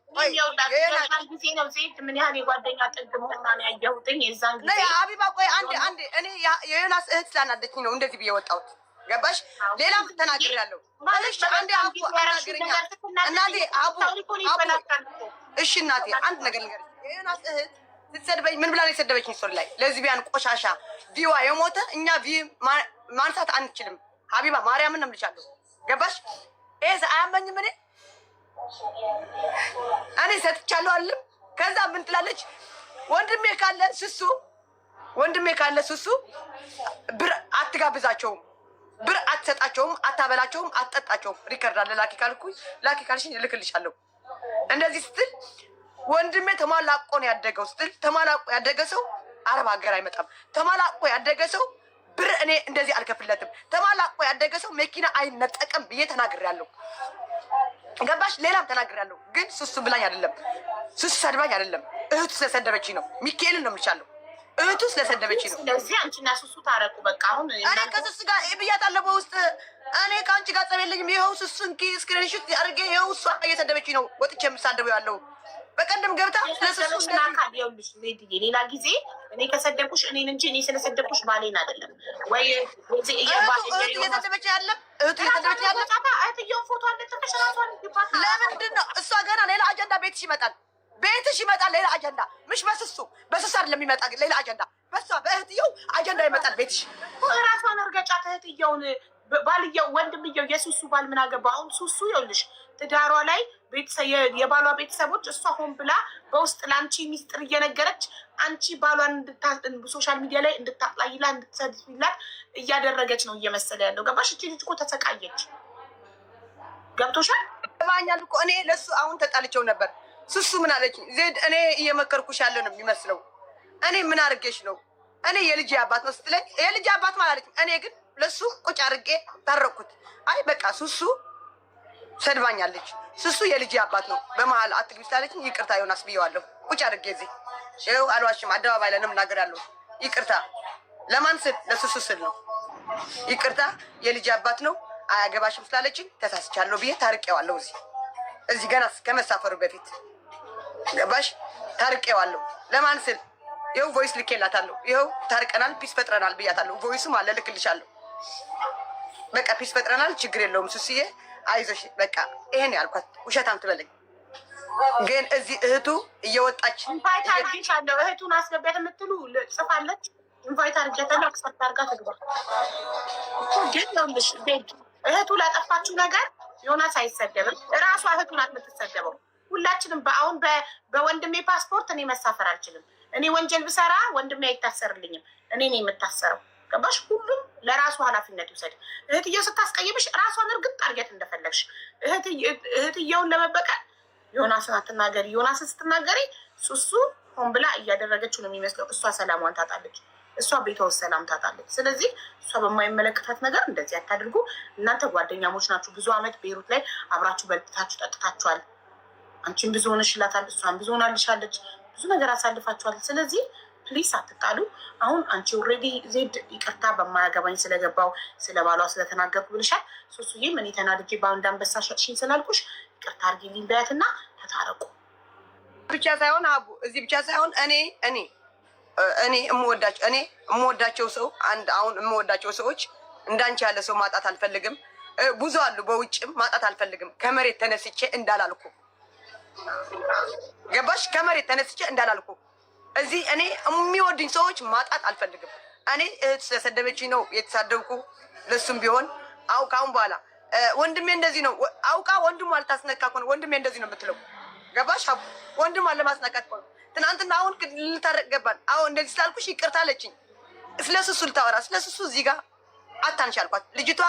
ጊዜ ነው ዜድ ምን ያህል የጓደኛ ጥግ መሆኗን ነው ያየሁትኝ የዛን ጊዜ። ሀቢባ ቆይ አንድ እኔ የዮናስ እህት ስላናደችኝ ነው እንደዚህ ብዬ ወጣሁት። ገባሽ? ሌላም ተናግሬያለሁ። እሺ አንዴ አቡ አናግረኛ እናቴ አቡ እሺ እናቴ አንድ ነገር ልንገርሽ። የዮናስ እህት ስትሰድበኝ ምን ብላ ነው የሰደበችኝ? ሶሪ ላይ ለዝቢያን ቆሻሻ ቪዋ የሞተ እኛ ቪ ማንሳት አንችልም። ሀቢባ ማርያምን ነው የምልሻለሁ። ገባሽ? ይሄ አያመኝም። እኔ ሰጥቻለሁ አለም። ከዛ ምን ትላለች? ወንድሜ ካለ ሱሱ ብር አትጋብዛቸውም፣ ብር አትሰጣቸውም፣ አታበላቸውም፣ አትጠጣቸውም። ሪከርድ አለ ላኪ ካልሽኝ እልክልሻለሁ። እንደዚህ ስትል ወንድሜ ተማላቆ ነው ያደገው ስትል ተማላቆ ያደገ ሰው አረብ ሀገር አይመጣም። ተማላቆ ያደገ ሰው ብር እኔ እንደዚህ አልከፍለትም። ተማላቆ ያደገ ሰው መኪና አይነጠቅም ብዬ ተናግሬያለሁ። ገባሽ? ሌላም ተናግሬያለሁ። ግን ሱሱ ብላኝ አይደለም፣ ሱሱ ሰድባኝ አይደለም። እህቱ ስለሰደበችኝ ነው። ሚካኤልን ነው የምልሻለሁ። እህቱ ስለሰደበችኝ ነው። ስለዚህ አንቺና ሱሱ ታረቁ በቃ። አሁን እኔ ከሱሱ ጋር ብያታለሁ በውስጥ እኔ ከአንቺ ጋር ጸብ የለኝም። ይኸው ሱሱን ስክሪንሾት አድርጌ ይኸው እሷ እየሰደበችኝ ነው ወጥቼ የምሳደበው ያለው። በቀደም ገብታ ስለሱስ ናካል ይኸውልሽ ዜድዬ፣ ሌላ ጊዜ እኔ ከሰደብኩሽ እኔን እንጂ እኔ ስለሰደብኩሽ ባሌን አይደለም ወይ እየሰደበች ያለም እህቱ እየሰደበች ያለም እህትየውን ፎቶ አለጥፈሽ ራሷን ይባታ። ለምንድን ነው እሷ ገና ሌላ አጀንዳ ቤትሽ ይመጣል ሌላ አጀንዳ ምሽ በሱሱ አይደለም የሚመጣ ሌላ አጀንዳ በሷ በእህትየው አጀንዳ ይመጣል ቤትሽ። ራሷን እርገጫት እህትየውን ባልየው ወንድምየው የሱሱ ባል ምን አገባ? አሁን ሱሱ ይኸውልሽ ትዳሯ ላይ የባሏ ቤተሰቦች እሷ ሆን ብላ በውስጥ ለአንቺ ሚስጥር እየነገረች አንቺ ባሏን ሶሻል ሚዲያ ላይ እንድታቅላይላ እንድትሰድላት እያደረገች ነው እየመሰለ ያለው። ገባሽ? እቺ ልጅ እኮ ተሰቃየች። ገብቶሻል? ባኛል እኮ እኔ ለሱ አሁን ተጣልቸው ነበር። ሱሱ ምን አለች? ዜድ እኔ እየመከርኩሽ ያለ ነው የሚመስለው። እኔ ምን አድርጌሽ ነው? እኔ የልጅ አባት ነው ስትለኝ የልጅ አባት ማለት እኔ ግን ለሱ ቁጭ አድርጌ ታረኩት። አይ በቃ ሱሱ ሰድባኛለች። ስሱ የልጅ አባት ነው። በመሀል አትግቢ ስላለችኝ ይቅርታ ዮናስ ብየዋለሁ። ቁጭ አድርጌ እዚህ ይኸው አልዋሽም። አደባባይ ላይ ነው የምናገር ያለው። ይቅርታ ለማን ስል? ለስሱ ስል ነው። ይቅርታ የልጅ አባት ነው አያገባሽም ስላለችኝ ተሳስቻለሁ ብዬ ታርቄዋለሁ። እዚህ ገና ከመሳፈሩ በፊት ገባሽ? ታርቄዋለሁ። ለማን ስል? ይኸው ቮይስ ልኬላታለሁ። ይኸው ታርቀናል፣ ፒስ ፈጥረናል ብያታለሁ። ቮይሱም አለ ልክልሻለሁ። በቃ ፒስ ፈጥረናል፣ ችግር የለውም ሱስዬ አይዞሽ በቃ ይሄን ያልኳት። ውሸታም ትበለኝ ግን እዚህ እህቱ እየወጣች ኢንቫይት አድርጌሻለሁ። እህቱን አስገቢያት የምትሉ ጽፋለች። ኢንቫይት አድርጌያታለሁ። አክሰፕት አድርጋ ትግባ። ግን ይኸውልሽ ቤት እህቱ ላጠፋችው ነገር ዮናስ አይሰደብም። እራሷ እህቱ ናት የምትሰደበው። ሁላችንም በአሁን በወንድሜ ፓስፖርት እኔ መሳፈር አልችልም። እኔ ወንጀል ብሰራ ወንድሜ አይታሰርልኝም። እኔ ነኝ የምታሰረው። ገባሽ? ሁሉም ለራሱ ኃላፊነት ይውሰድ። እህትየው ስታስቀይምሽ ራሷን እርግጥ አድርጊያት እንደፈለግሽ። እህትየውን ለመበቀል ዮናስን አትናገሪ። ዮናስን ስትናገሪ ሱሱ ሆን ብላ እያደረገችው ነው የሚመስለው። እሷ ሰላሟን ታጣለች። እሷ ቤቷ ውስጥ ሰላም ታጣለች። ስለዚህ እሷ በማይመለከታት ነገር እንደዚህ አታድርጉ። እናንተ ጓደኛሞች ናችሁ። ብዙ ዓመት ቤሩት ላይ አብራችሁ በልታችሁ ጠጥታችኋል። አንቺን ብዙ ሆነሽላታል፣ እሷን ብዙ ሆናልሻለች። ብዙ ነገር አሳልፋችኋል። ስለዚህ ፕሊስ አትጣሉ። አሁን አንቺ ኦልሬዲ ዜድ ይቅርታ በማያገባኝ ስለገባው ስለ ባሏ ስለተናገርኩ ብልሻል። ሱሱዬም እኔ ተናድጄ በአንድ አንበሳ ሸጥሽኝ ስላልኩሽ ይቅርታ አድርጊልኝ በያትና ተታረቁ። ብቻ ሳይሆን አቡ እዚህ ብቻ ሳይሆን እኔ የምወዳቸው ሰው አሁን የምወዳቸው ሰዎች እንዳንቺ ያለ ሰው ማጣት አልፈልግም። ብዙ አሉ በውጭም ማጣት አልፈልግም። ከመሬት ተነስቼ እንዳላልኩ ገባሽ? ከመሬት ተነስቼ እንዳላልኩ እዚህ እኔ የሚወድኝ ሰዎች ማጣት አልፈልግም። እኔ እህት ስለሰደበችኝ ነው የተሳደብኩ። ለሱም ቢሆን አሁን በኋላ ወንድሜ እንደዚህ ነው አውቃ ወንድሙ አልታስነካ እኮ ነው ወንድሜ እንደዚህ ነው የምትለው። ገባሽ? ወንድሙ አለማስነካት እኮ ነው። ትናንትና አሁን ልታረቅ ገባን። አሁን እንደዚህ ስላልኩሽ ይቅርታ አለችኝ። ስለሱሱ ልታወራ ስለሱሱ እዚህ ጋር አታንሽ አልኳት። ልጅቷ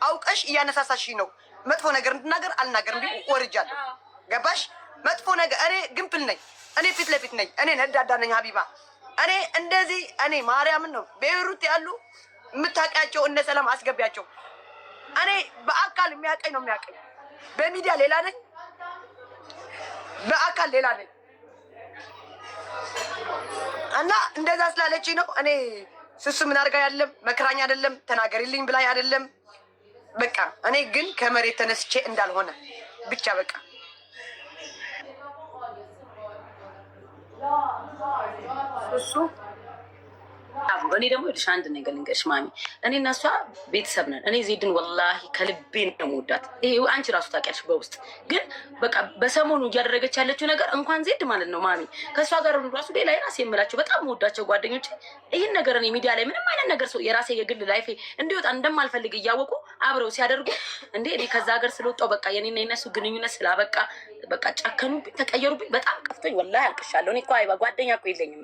አውቀሽ እያነሳሳሽኝ ነው መጥፎ ነገር እንድናገር አልናገርም ቢሆን ወርጃለሁ። ገባሽ? መጥፎ ነገር እኔ ግንፍል ነኝ። እኔ ፊት ለፊት ነኝ። እኔ ነዳዳ ነኝ። ሀቢባ እኔ እንደዚህ እኔ ማርያምን ነው ቤይሩት ያሉ የምታውቂያቸው እነ ሰላም አስገቢያቸው። እኔ በአካል የሚያቀኝ ነው የሚያቀኝ። በሚዲያ ሌላ ነኝ፣ በአካል ሌላ ነኝ። እና እንደዛ ስላለችኝ ነው እኔ ስሱ ምን አድርጋ አይደለም መክራኝ አይደለም ተናገሪልኝ ብላኝ አይደለም። በቃ እኔ ግን ከመሬት ተነስቼ እንዳልሆነ ብቻ በቃ እሱ እኔ ደግሞ ልሽ አንድ ነገር ልንገርሽ ማሚ፣ እኔ እና እሷ ቤተሰብ ነን። እኔ ዜድን ወላሂ ከልቤ ነው የምወዳት። ይሄ አንቺ ራሱ ታውቂያለሽ። በውስጥ ግን በቃ በሰሞኑ እያደረገች ያለችው ነገር እንኳን ዜድ ማለት ነው ማሚ ከእሷ ጋር ራሱ ሌላ የራሴ የምላቸው በጣም የምወዳቸው ጓደኞች ይህን ነገር እኔ ሚዲያ ላይ ምንም አይነት ነገር ሰው የራሴ የግል ላይፌ እንዲወጣ እንደማልፈልግ እያወቁ አብረው ሲያደርጉ እንዴ እኔ ከዛ ሀገር ስለወጣው በቃ የኔና የነሱ ግንኙነት ስላበቃ በቃ ጨከኑብኝ፣ ተቀየሩብኝ። በጣም ከፍቶኝ ወላሂ አልቅሻለሁ። እኔ እኮ አይባ ጓደኛ እኮ የለኝም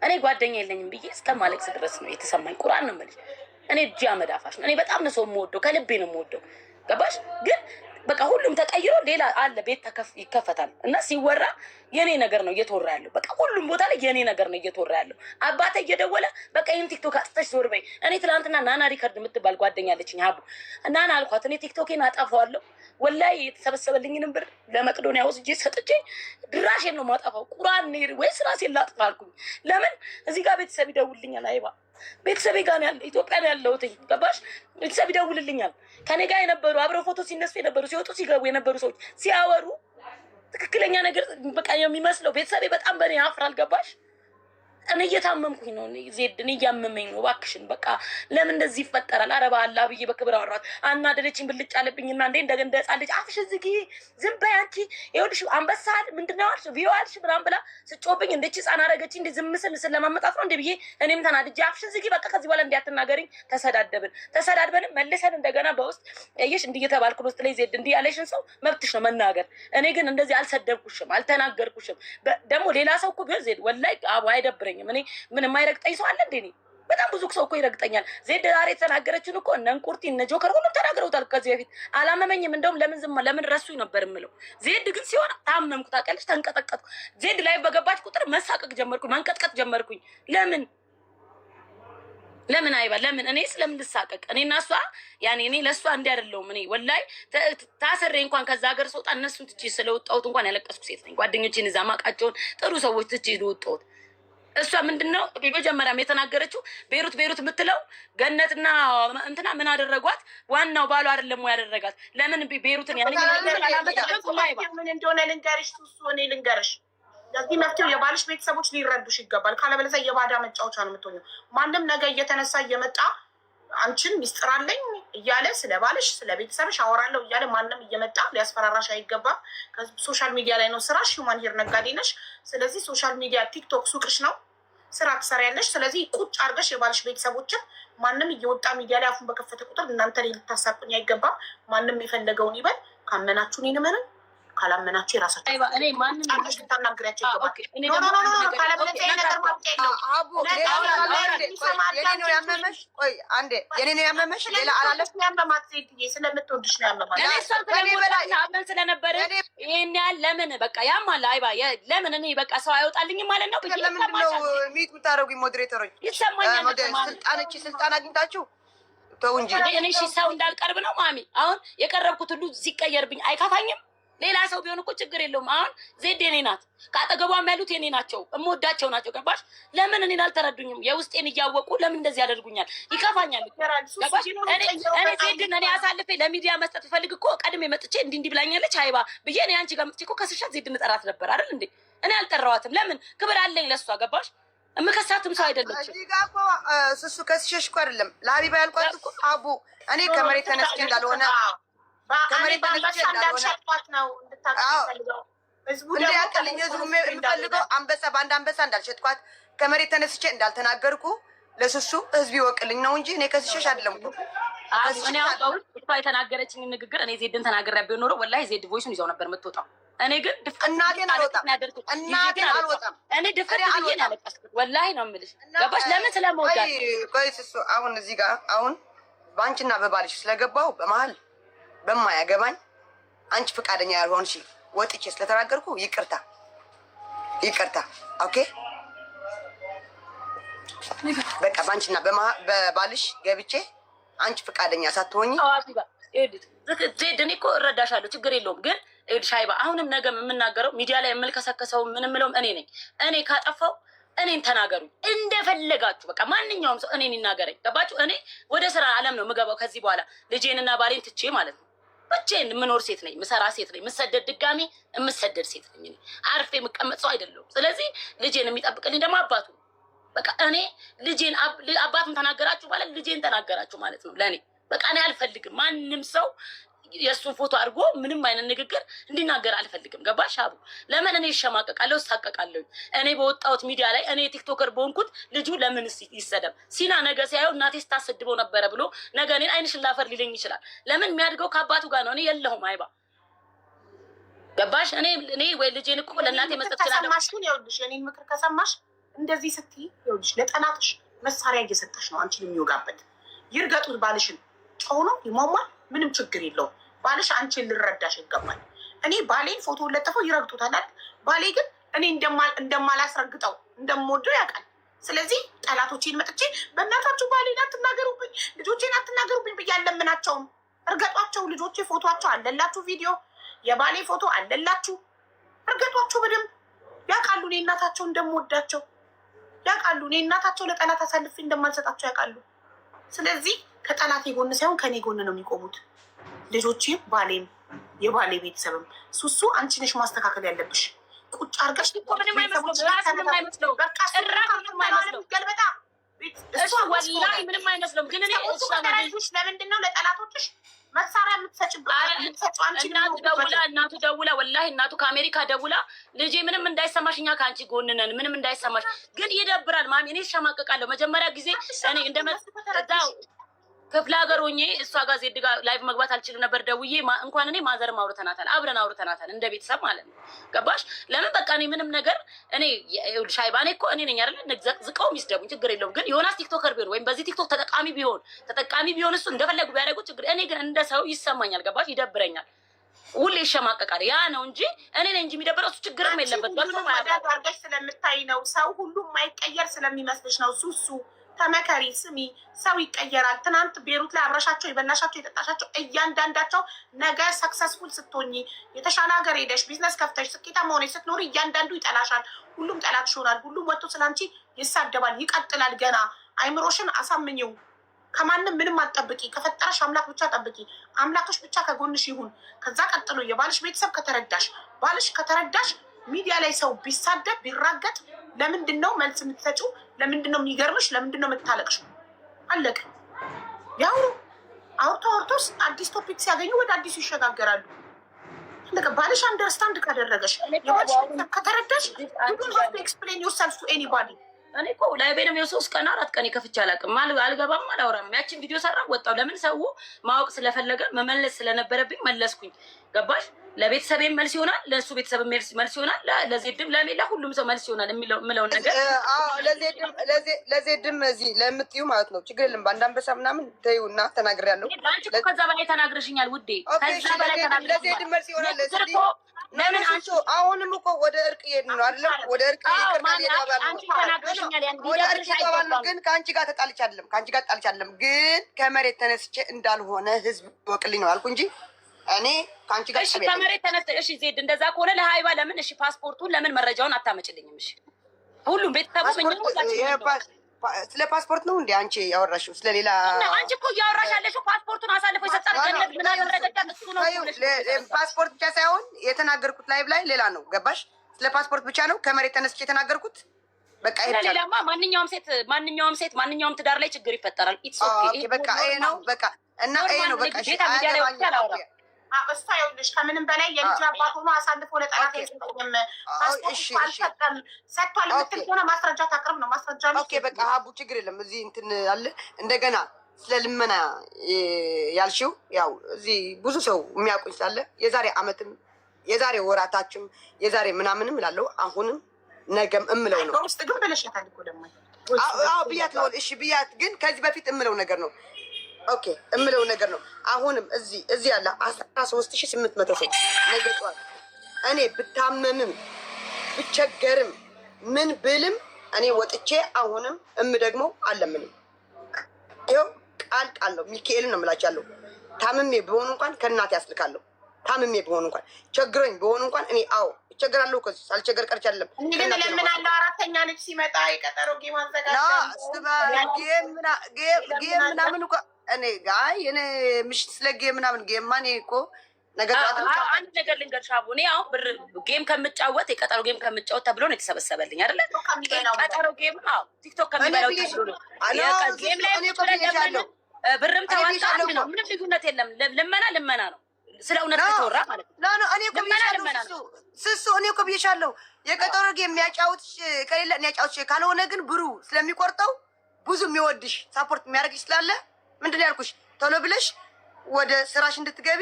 እኔ ጓደኛ የለኝም ብዬ እስከማለቅስ ድረስ ነው የተሰማኝ። ቁርአን ነው የምልሽ። እኔ እጅ አመዳፋሽ ነው። እኔ በጣም ነው ሰው የምወደው፣ ከልቤ ነው የምወደው። ገባሽ? ግን በቃ ሁሉም ተቀይሮ ሌላ አለ ቤት ይከፈታል እና ሲወራ የኔ ነገር ነው እየተወራ ያለው። በቃ ሁሉም ቦታ ላይ የኔ ነገር ነው እየተወራ ያለው። አባቴ እየደወለ በቃ ይህን ቲክቶክ አጥተሽ ዞር በይ። እኔ ትናንትና ናና ሪከርድ የምትባል ጓደኛ አለችኝ። ሀቡ ናና አልኳት እኔ ቲክቶኬን አጠፋዋለሁ ወላሂ የተሰበሰበልኝንም ብር ለመቅዶኒያ ወስጄ ሰጥቼ ድራሼን ነው ማጠፋው። ቁርአን ኔር ወይስ ራሴን ላጥፋ አልኩኝ። ለምን እዚህ ጋር ቤተሰብ ይደውልልኛል። አይባ ቤተሰቤ ጋር ነው ያለ ኢትዮጵያ ነው ያለሁት። ገባሽ? ቤተሰብ ይደውልልኛል። ከኔ ጋር የነበሩ አብረው ፎቶ ሲነሱ የነበሩ ሲወጡ ሲገቡ የነበሩ ሰዎች ሲያወሩ ትክክለኛ ነገር በቃ የሚመስለው ቤተሰቤ በጣም በእኔ ያፍራል። ገባሽ? እኔ እየታመምኩኝ ነው ዜድ፣ እኔ እያመመኝ ነው። እባክሽን በቃ ለምን እንደዚህ ይፈጠራል? አረባ አላ ብዬ በክብር አወራት። አናደደችኝ፣ ብልጭ አለብኝና እንዴ እንደገና እንደጻለች አፍሽ ዝጊ፣ ዝም በይ አንቺ። ይኸውልሽ አንበሳ ምንድነው አልሽ ቪዮ አልሽ ምናምን ብላ ስጮብኝ እንደች ህፃን አረገች። እንደ ዝም ስል ለማመጣት ነው እንደ ብዬ እኔም ተናድጄ አፍሽን ዝጊ በቃ ከዚህ በኋላ እንዲያትናገሪኝ ተሰዳድበንም መልሰን እንደገና በውስጥ እየሽ እንዲህ እየተባልኩ ውስጥ ላይ ዜድ እንዲህ ያለሽን ሰው መብትሽ ነው መናገር። እኔ ግን እንደዚህ አልሰደብኩሽም፣ አልተናገርኩሽም። ደግሞ ሌላ ሰው እኮ ቢሆን ዜድ ወላሂ አቡ አይደብረኝም። እኔ ምን የማይረግጠኝ ሰው አለ እንዴ? በጣም ብዙ ሰው እኮ ይረግጠኛል። ዜድ ዛሬ የተናገረችን እኮ እነ እንቁርቲ እነ ጆከር ሁሉም ተናግረውታል ከዚህ በፊት። አላመመኝም። እንደውም ለምን ረሱኝ ነበር የምለው። ዜድ ግን ሲሆን ታመምኩ፣ ታውቂያለሽ፣ ተንቀጠቀጥኩ። ዜድ ላይ በገባች ቁጥር መሳቀቅ ጀመርኩኝ፣ መንቀጥቀጥ ጀመርኩኝ። ለምን ለምን አይባ ለምን እኔ ስለምንሳቀቅ እኔ እና እሷ ያኔ እኔ ለእሷ እንዲህ አይደለሁም። እኔ ወላሂ ታስሬ እንኳን ከዛ ሀገር ስወጣ እነሱን ትቼ ስለወጣሁት እንኳን ያለቀስኩ ሴት ነኝ። ጓደኞቼን እዛ ማውቃቸውን ጥሩ ሰዎች ትቼ ወጣሁት። እሷ ምንድነው መጀመሪያም የተናገረችው ቤሩት የምትለው ገነትና እንትና ምን አደረጓት? ዋናው ባሉ አይደለም ወይ ያደረጋት? ለምን ቤሩትን ምን እንደሆነ ልንገርሽ፣ እኔ ልንገርሽ። ለዚህ መፍትሄው የባልሽ ቤተሰቦች ሊረዱሽ ይገባል። ካለበለዚያ የባዳ መጫወቻ ነው የምትሆኘው። ማንም ነገ እየተነሳ እየመጣ አንቺን ሚስጥር አለኝ እያለ ስለ ባልሽ ስለ ቤተሰብሽ አወራለሁ እያለ ማንም እየመጣ ሊያስፈራራሽ አይገባም። ሶሻል ሚዲያ ላይ ነው ስራሽ። ሂውማን ሄር ነጋዴ ነሽ። ስለዚህ ሶሻል ሚዲያ ቲክቶክ ሱቅሽ ነው፣ ስራ ትሰሪያለሽ። ስለዚህ ቁጭ አድርገሽ የባልሽ ቤተሰቦችን ማንም እየወጣ ሚዲያ ላይ አፉን በከፈተ ቁጥር እናንተ ላይ ልታሳቁኝ አይገባም። ማንም የፈለገውን ይበል። ካመናችሁን ይንመንን፣ ካላመናችሁ የራሳችሁ እኔ ማንም ታናግሪያቸው ይገባል። የኔ ነው ያመመሽ፣ ሌላ አላለፍ ያመማት ሴትዬ ስለምትወድሽ ነው ያመማት። አመን ስለነበረ ይሄን ያህል ለምን በቃ ያማል አይባ ለምን እኔ በቃ ሰው አይወጣልኝም ማለት ነው። ለምንድነው ሚት የምታደርጉኝ ሞዴሬተሮች? ይሰማኛል። ስልጣን አግኝታችሁ ተው እንጂ እኔ ሰው እንዳልቀርብ ነው ማሚ። አሁን የቀረብኩት ሁሉ ሲቀየርብኝ አይካፋኝም። ሌላ ሰው ቢሆን እኮ ችግር የለውም። አሁን ዜድ የኔ ናት፣ ከአጠገቧም ያሉት የኔ ናቸው፣ እምወዳቸው ናቸው። ገባሽ? ለምን እኔን አልተረዱኝም? የውስጤን እያወቁ ለምን እንደዚህ ያደርጉኛል? ይከፋኛል። ገባሽ? እኔ ዜድን እኔ አሳልፌ ለሚዲያ መስጠት ፈልግ እኮ ቀድሜ መጥቼ እንዲህ ብላኛለች አይባ ብዬ እኔ አንቺ ጋር መጥቼ እኮ ከስሻት ዜድን እጠራት ነበር አይደል እንዴ? እኔ አልጠራዋትም። ለምን? ክብር አለኝ ለሷ። ገባሽ? የምከሳትም ሰው አይደለችም። እዚህ ጋር እኮ ስሱ ከስሸሽ እኮ አይደለም ለሀቢባ ያልኳት እኮ አቡ እኔ ከመሬት ተነስቼ እንዳልሆነ የምፈልገው አንበሳ በአንድ አንበሳ እንዳልሸጥኳት ከመሬት ተነስቼ እንዳልተናገርኩ ለስሱ ህዝብ ይወቅልኝ ነው እንጂ እኔ ከስሸሽ አይደለም። እሷ የተናገረችኝ ንግግር እኔ ዜድን ተናግሬ ቢሆን ኖሮ ወላሂ ዜድ ቮይሱን ይዘው ነበር የምትወጣው። እኔ ግን እናቴን አልወጣም። እኔ ድፍር ብዬ ነው ያለቀስኩት። ወላሂ ነው የምልሽ። ገባሽ? ለምን ስለመወዳት። ቆይ ስሱ አሁን እዚህ ጋር አሁን በአንቺና በባልሽ ስለገባው በመሀል በማያገባኝ አንቺ ፈቃደኛ ያልሆንሽ ወጥቼ ስለተናገርኩ ይቅርታ። ኦኬ በቃ በአንቺና በባልሽ ገብቼ አንቺ ፈቃደኛ ሳትሆኝ ዜድ እኔ እኮ እረዳሻለሁ፣ ችግር የለውም። ግን ሻይባ አሁንም ነገም የምናገረው ሚዲያ ላይ የምልከሰከሰው ምንምለውም እኔ ነኝ። እኔ ካጠፋው እኔን ተናገሩኝ እንደፈለጋችሁ። በቃ ማንኛውም ሰው እኔን ይናገረኝ። ገባችሁ? እኔ ወደ ስራ አለም ነው የምገባው ከዚህ በኋላ ልጄንና ባሌን ትቼ ማለት ነው። ብቻዬን የምኖር ሴት ነኝ፣ ምሰራ ሴት ነኝ፣ የምሰደድ ድጋሚ የምሰደድ ሴት ነኝ። እኔ አርፌ የምቀመጥ ሰው አይደለሁም። ስለዚህ ልጄን የሚጠብቅልኝ ደግሞ አባቱ። በቃ እኔ ልጄን አባቱን ተናገራችሁ ማለት ልጄን ተናገራችሁ ማለት ነው ለእኔ። በቃ እኔ አልፈልግም ማንም ሰው የእሱን ፎቶ አድርጎ ምንም አይነት ንግግር እንዲናገር አልፈልግም። ገባሽ አቡ? ለምን እኔ ይሸማቀቃለሁ፣ እሳቀቃለሁ። እኔ በወጣሁት ሚዲያ ላይ እኔ ቲክቶከር በሆንኩት ልጁ ለምን ይሰደብ? ሲና ነገ ሲያየው እናቴ ስታሰድበው ነበረ ብሎ ነገ እኔን አይንሽን ላፈር ሊለኝ ይችላል። ለምን? የሚያድገው ከአባቱ ጋር ነው። እኔ የለሁም አይባ። ገባሽ? እኔ ወይ ልጄን እኮ ለእናቴ መስጠት ይችላለሁ። ይኸውልሽ የእኔን ምክር ከሰማሽ እንደዚህ ስትይ ይኸውልሽ ለጠላትሽ መሳሪያ እየሰጠሽ ነው አንቺን የሚወጋበት። ይርገጡት ባልሽን፣ ጨው ነው ይሟሟል፣ ምንም ችግር የለውም። ባልሽ አንቺን ልረዳሽ ይገባል። እኔ ባሌን ፎቶ ለጥፈው ይረግጡታል። ባሌ ግን እኔ እንደማላስረግጠው እንደምወደው ያውቃል። ስለዚህ ጠላቶቼን መጥቼ በእናታችሁ ባሌን አትናገሩብኝ፣ ልጆቼን አትናገሩብኝ ብዬ አልለምናቸውም። እርገጧቸው። ልጆቼ ፎቶቸው አለላችሁ፣ ቪዲዮ የባሌ ፎቶ አለላችሁ። እርገጧቸው በደንብ ያውቃሉ። እኔ እናታቸው እንደምወዳቸው ያውቃሉ። እኔ እናታቸው ለጠላት አሳልፌ እንደማልሰጣቸው ያውቃሉ። ስለዚህ ከጠላቴ ጎን ሳይሆን ከኔ ጎን ነው የሚቆሙት። ልጆቼም ባሌም የባሌ ቤተሰብም። ሱሱ አንቺ ነሽ ማስተካከል ያለብሽ። ቁጭ አድርገሽ ምንም አይመስለው ግን እኔ ለምንድን ነው ለጠላቶችሽ መሳሪያ የምትሰጭው? እናቱ ደውላ ወላሂ እናቱ ከአሜሪካ ደውላ ልጄ ምንም እንዳይሰማሽ እኛ ከአንቺ ጎን ነን፣ ምንም እንዳይሰማሽ። ግን ይደብራል ማሚ። እኔ እሸማቀቃለሁ። መጀመሪያ ጊዜ እኔ እንደመጣው ክፍለ ሀገር ሆኜ እሷ ጋር ዜድ ጋር ላይቭ መግባት አልችልም ነበር። ደውዬ እንኳን እኔ ማዘርም አውርተናታል፣ አብረን አውርተናታል እንደ ቤተሰብ ማለት ነው። ገባሽ? ለምን በቃ እኔ ምንም ነገር እኔ ሻይባ እኔ እኮ እኔ ነኝ አይደለ ዝቀውም ይስደቡኝ ችግር የለውም። ግን ዮናስ ቲክቶከር ቢሆን ወይም በዚህ ቲክቶክ ተጠቃሚ ቢሆን እሱ እንደፈለጉ ቢያደርጉ ችግር፣ እኔ ግን እንደ ሰው ይሰማኛል። ገባሽ? ይደብረኛል። ሁሌ ይሸማቀቃል። ያ ነው እንጂ እኔ ነኝ እንጂ የሚደብረው እሱ ችግርም የለበት። አድርገሽ ስለምታይ ነው። ሰው ሁሉም ማይቀየር ስለሚመስልሽ ነው። ሱሱ ተመከሪ። ስሚ፣ ሰው ይቀየራል። ትናንት ቤሩት ላይ አብረሻቸው የበላሻቸው የጠጣሻቸው እያንዳንዳቸው ነገ ሰክሰስፉል ስትሆኚ የተሻለ ሀገር ሄደሽ ቢዝነስ ከፍተሽ ስኬታማ ሆነሽ ስትኖሪ እያንዳንዱ ይጠላሻል። ሁሉም ጠላትሽ ይሆናል። ሁሉም ወጥቶ ስላንቺ ይሳደባል። ይቀጥላል። ገና አይምሮሽን አሳምኚው። ከማንም ምንም አትጠብቂ። ከፈጠረሽ አምላክ ብቻ ጠብቂ። አምላክሽ ብቻ ከጎንሽ ይሁን። ከዛ ቀጥሎ የባልሽ ቤተሰብ ከተረዳሽ፣ ባልሽ ከተረዳሽ ሚዲያ ላይ ሰው ቢሳደብ ቢራገጥ ለምንድን ነው መልስ የምትሰጪው? ለምንድን ነው የሚገርምሽ? ለምንድን ነው የምታለቅሽው? አለቀ። ያው አውርቶስ አዲስ ቶፒክ ሲያገኙ ወደ አዲሱ ይሸጋገራሉ። አለቀ። ባልሽ አንደርስታንድ ካደረገሽ፣ የባልሽ ቤተሰብ ከተረዳሽ ዩዶንት ሃቭ ቱ ኤክስፕሌን ዮርሰልፍ ቱ ኤኒባዲ። እኔ እኮ ላይቤንም የ3 ቀን 4 ቀን የከፍቼ አላውቅም። አልገባም፣ አላወራም። ያችን ቪዲዮ ሰራ ወጣው። ለምን ሰው ማወቅ ስለፈለገ መመለስ ስለነበረብኝ መለስኩኝ። ገባሽ? ለቤተሰቤም መልስ ይሆናል፣ ለእሱ ቤተሰብ መልስ ይሆናል፣ ለዜድም ለሜላ ሁሉም ሰው መልስ ይሆናል የምለውን ነገር ለዜድም እዚህ ለምትዩ ማለት ነው። ችግር የለም። በአንድ አንበሳ ምናምን ተይው እና ተናግሬያለሁ። አንቺ እኮ ከዛ በላይ ተናግረሽኛል ውዴ። ከዛ በላይ ለዜድም መልስ ይሆናል። ለምን አንቺ አሁንም እኮ ወደ እርቅ እየሄድን ነው አይደለም? ወደ እርቅ ግን ከአንቺ ጋር ተጣልቻለሁ። ከአንቺ ጋር ተጣልቻለሁ፣ ግን ከመሬት ተነስቼ እንዳልሆነ ህዝብ ይወቅልኝ ነው አልኩ እንጂ እኔ ከአንቺ ጋር እሺ፣ ከመሬት ተነስተ እሺ፣ ዜድ እንደዛ ከሆነ ለሀይባ ለምን እሺ፣ ፓስፖርቱን ለምን መረጃውን አታመጭልኝም? እሺ፣ ሁሉም ቤተሰቦች ስለ ፓስፖርት ነው እንዴ አንቺ ያወራሽው? ስለሌላ አንቺ እኮ እያወራሽ ያለሽው ፓስፖርቱን አሳልፎ የሰጠን ገነት ምን አደረገች? እሱ ነው ፓስፖርት ብቻ ሳይሆን የተናገርኩት ላይቭ ላይ ሌላ ነው። ገባሽ? ስለ ፓስፖርት ብቻ ነው ከመሬት ተነስቼ የተናገርኩት። በቃ ሌላማ ማንኛውም ሴት ማንኛውም ትዳር ላይ ችግር ይፈጠራል። ኢትስ ኦኬ። በቃ ይሄ ነው በቃ እና ይሄ ነው በቃ እሺ። እሷ ይኸውልሽ ከምንም በላይ የልጅ አባት ሆኖ አሳልፎ ለጠላት አይሰጥም። አልሰጠም ሰጥቷል የምትል ከሆነ ማስረጃ ታቅርብ ነው። ማስረጃ ኦኬ በቃ ሀቡ ችግር የለም። እዚህ እንትን አለ እንደገና ስለ ልመና ያልሽው ያው እዚህ ብዙ ሰው የሚያውቁኝ ስላለ የዛሬ አመትም የዛሬ ወራታችም የዛሬ ምናምንም እላለሁ። አሁንም ነገም እምለው ነው። ውስጥ ግን ብለሻታል እኮ ደግሞ ብያት ነው። እሺ ብያት ግን ከዚህ በፊት እምለው ነገር ነው። ኦኬ እምለው ነገር ነው። አሁንም እዚህ ያለ 13,800 ሰው ነገ ጠዋት እኔ ብታመምም ብቸገርም ምን ብልም እኔ ወጥቼ አሁንም ደግሞ አለምንም ይኸው ቃል ነው። ሚካኤልን ነው የምላቻለሁ። ታምሜ ቢሆን እንኳን ከእናቴ ያስልካለሁ። ታምሜ ቢሆን እንኳን ቸግሮኝ ቢሆን እንኳን እኔ እቸገራለሁ። ከዚህ ሳልቸገር ቀርቼ አይደለም። ግን ለምን አለ አራተኛ ልጅ ሲመጣ የቀጠሮ ጌም አዘጋጅ ጌም ምናምን እኮ እኔ እኔ ምሽት ስለ ጌም ምናምን ጌም ማን እኮ ነገር አንድ ነገር ልንገርሽ አቡ፣ እኔ አሁን ብር ጌም ከምጫወት የቀጠሮ ጌም ከምጫወት ተብሎ ነው የተሰበሰበልኝ አይደለ? ቀጠሮ ጌም ቲክቶክ ከሚበላው ጌም ላይ ብርም ተዋጣ ነው። ምንም ልዩነት የለም። ልመና ነው። ስለ እውነት ከተወራ ማለት ነው። እኔ እኮ ብዬሻለሁ ስሱ እኔ እኮ ብዬሻለሁ። የቀጠሮ ጌም የሚያጫውትሽ ከሌለ የሚያጫውትሽ ካልሆነ ግን ብሩ ስለሚቆርጠው ብዙ የሚወድሽ ሳፖርት የሚያደርግሽ ስላለ ምንድን ያልኩሽ ቶሎ ብለሽ ወደ ስራሽ እንድትገቢ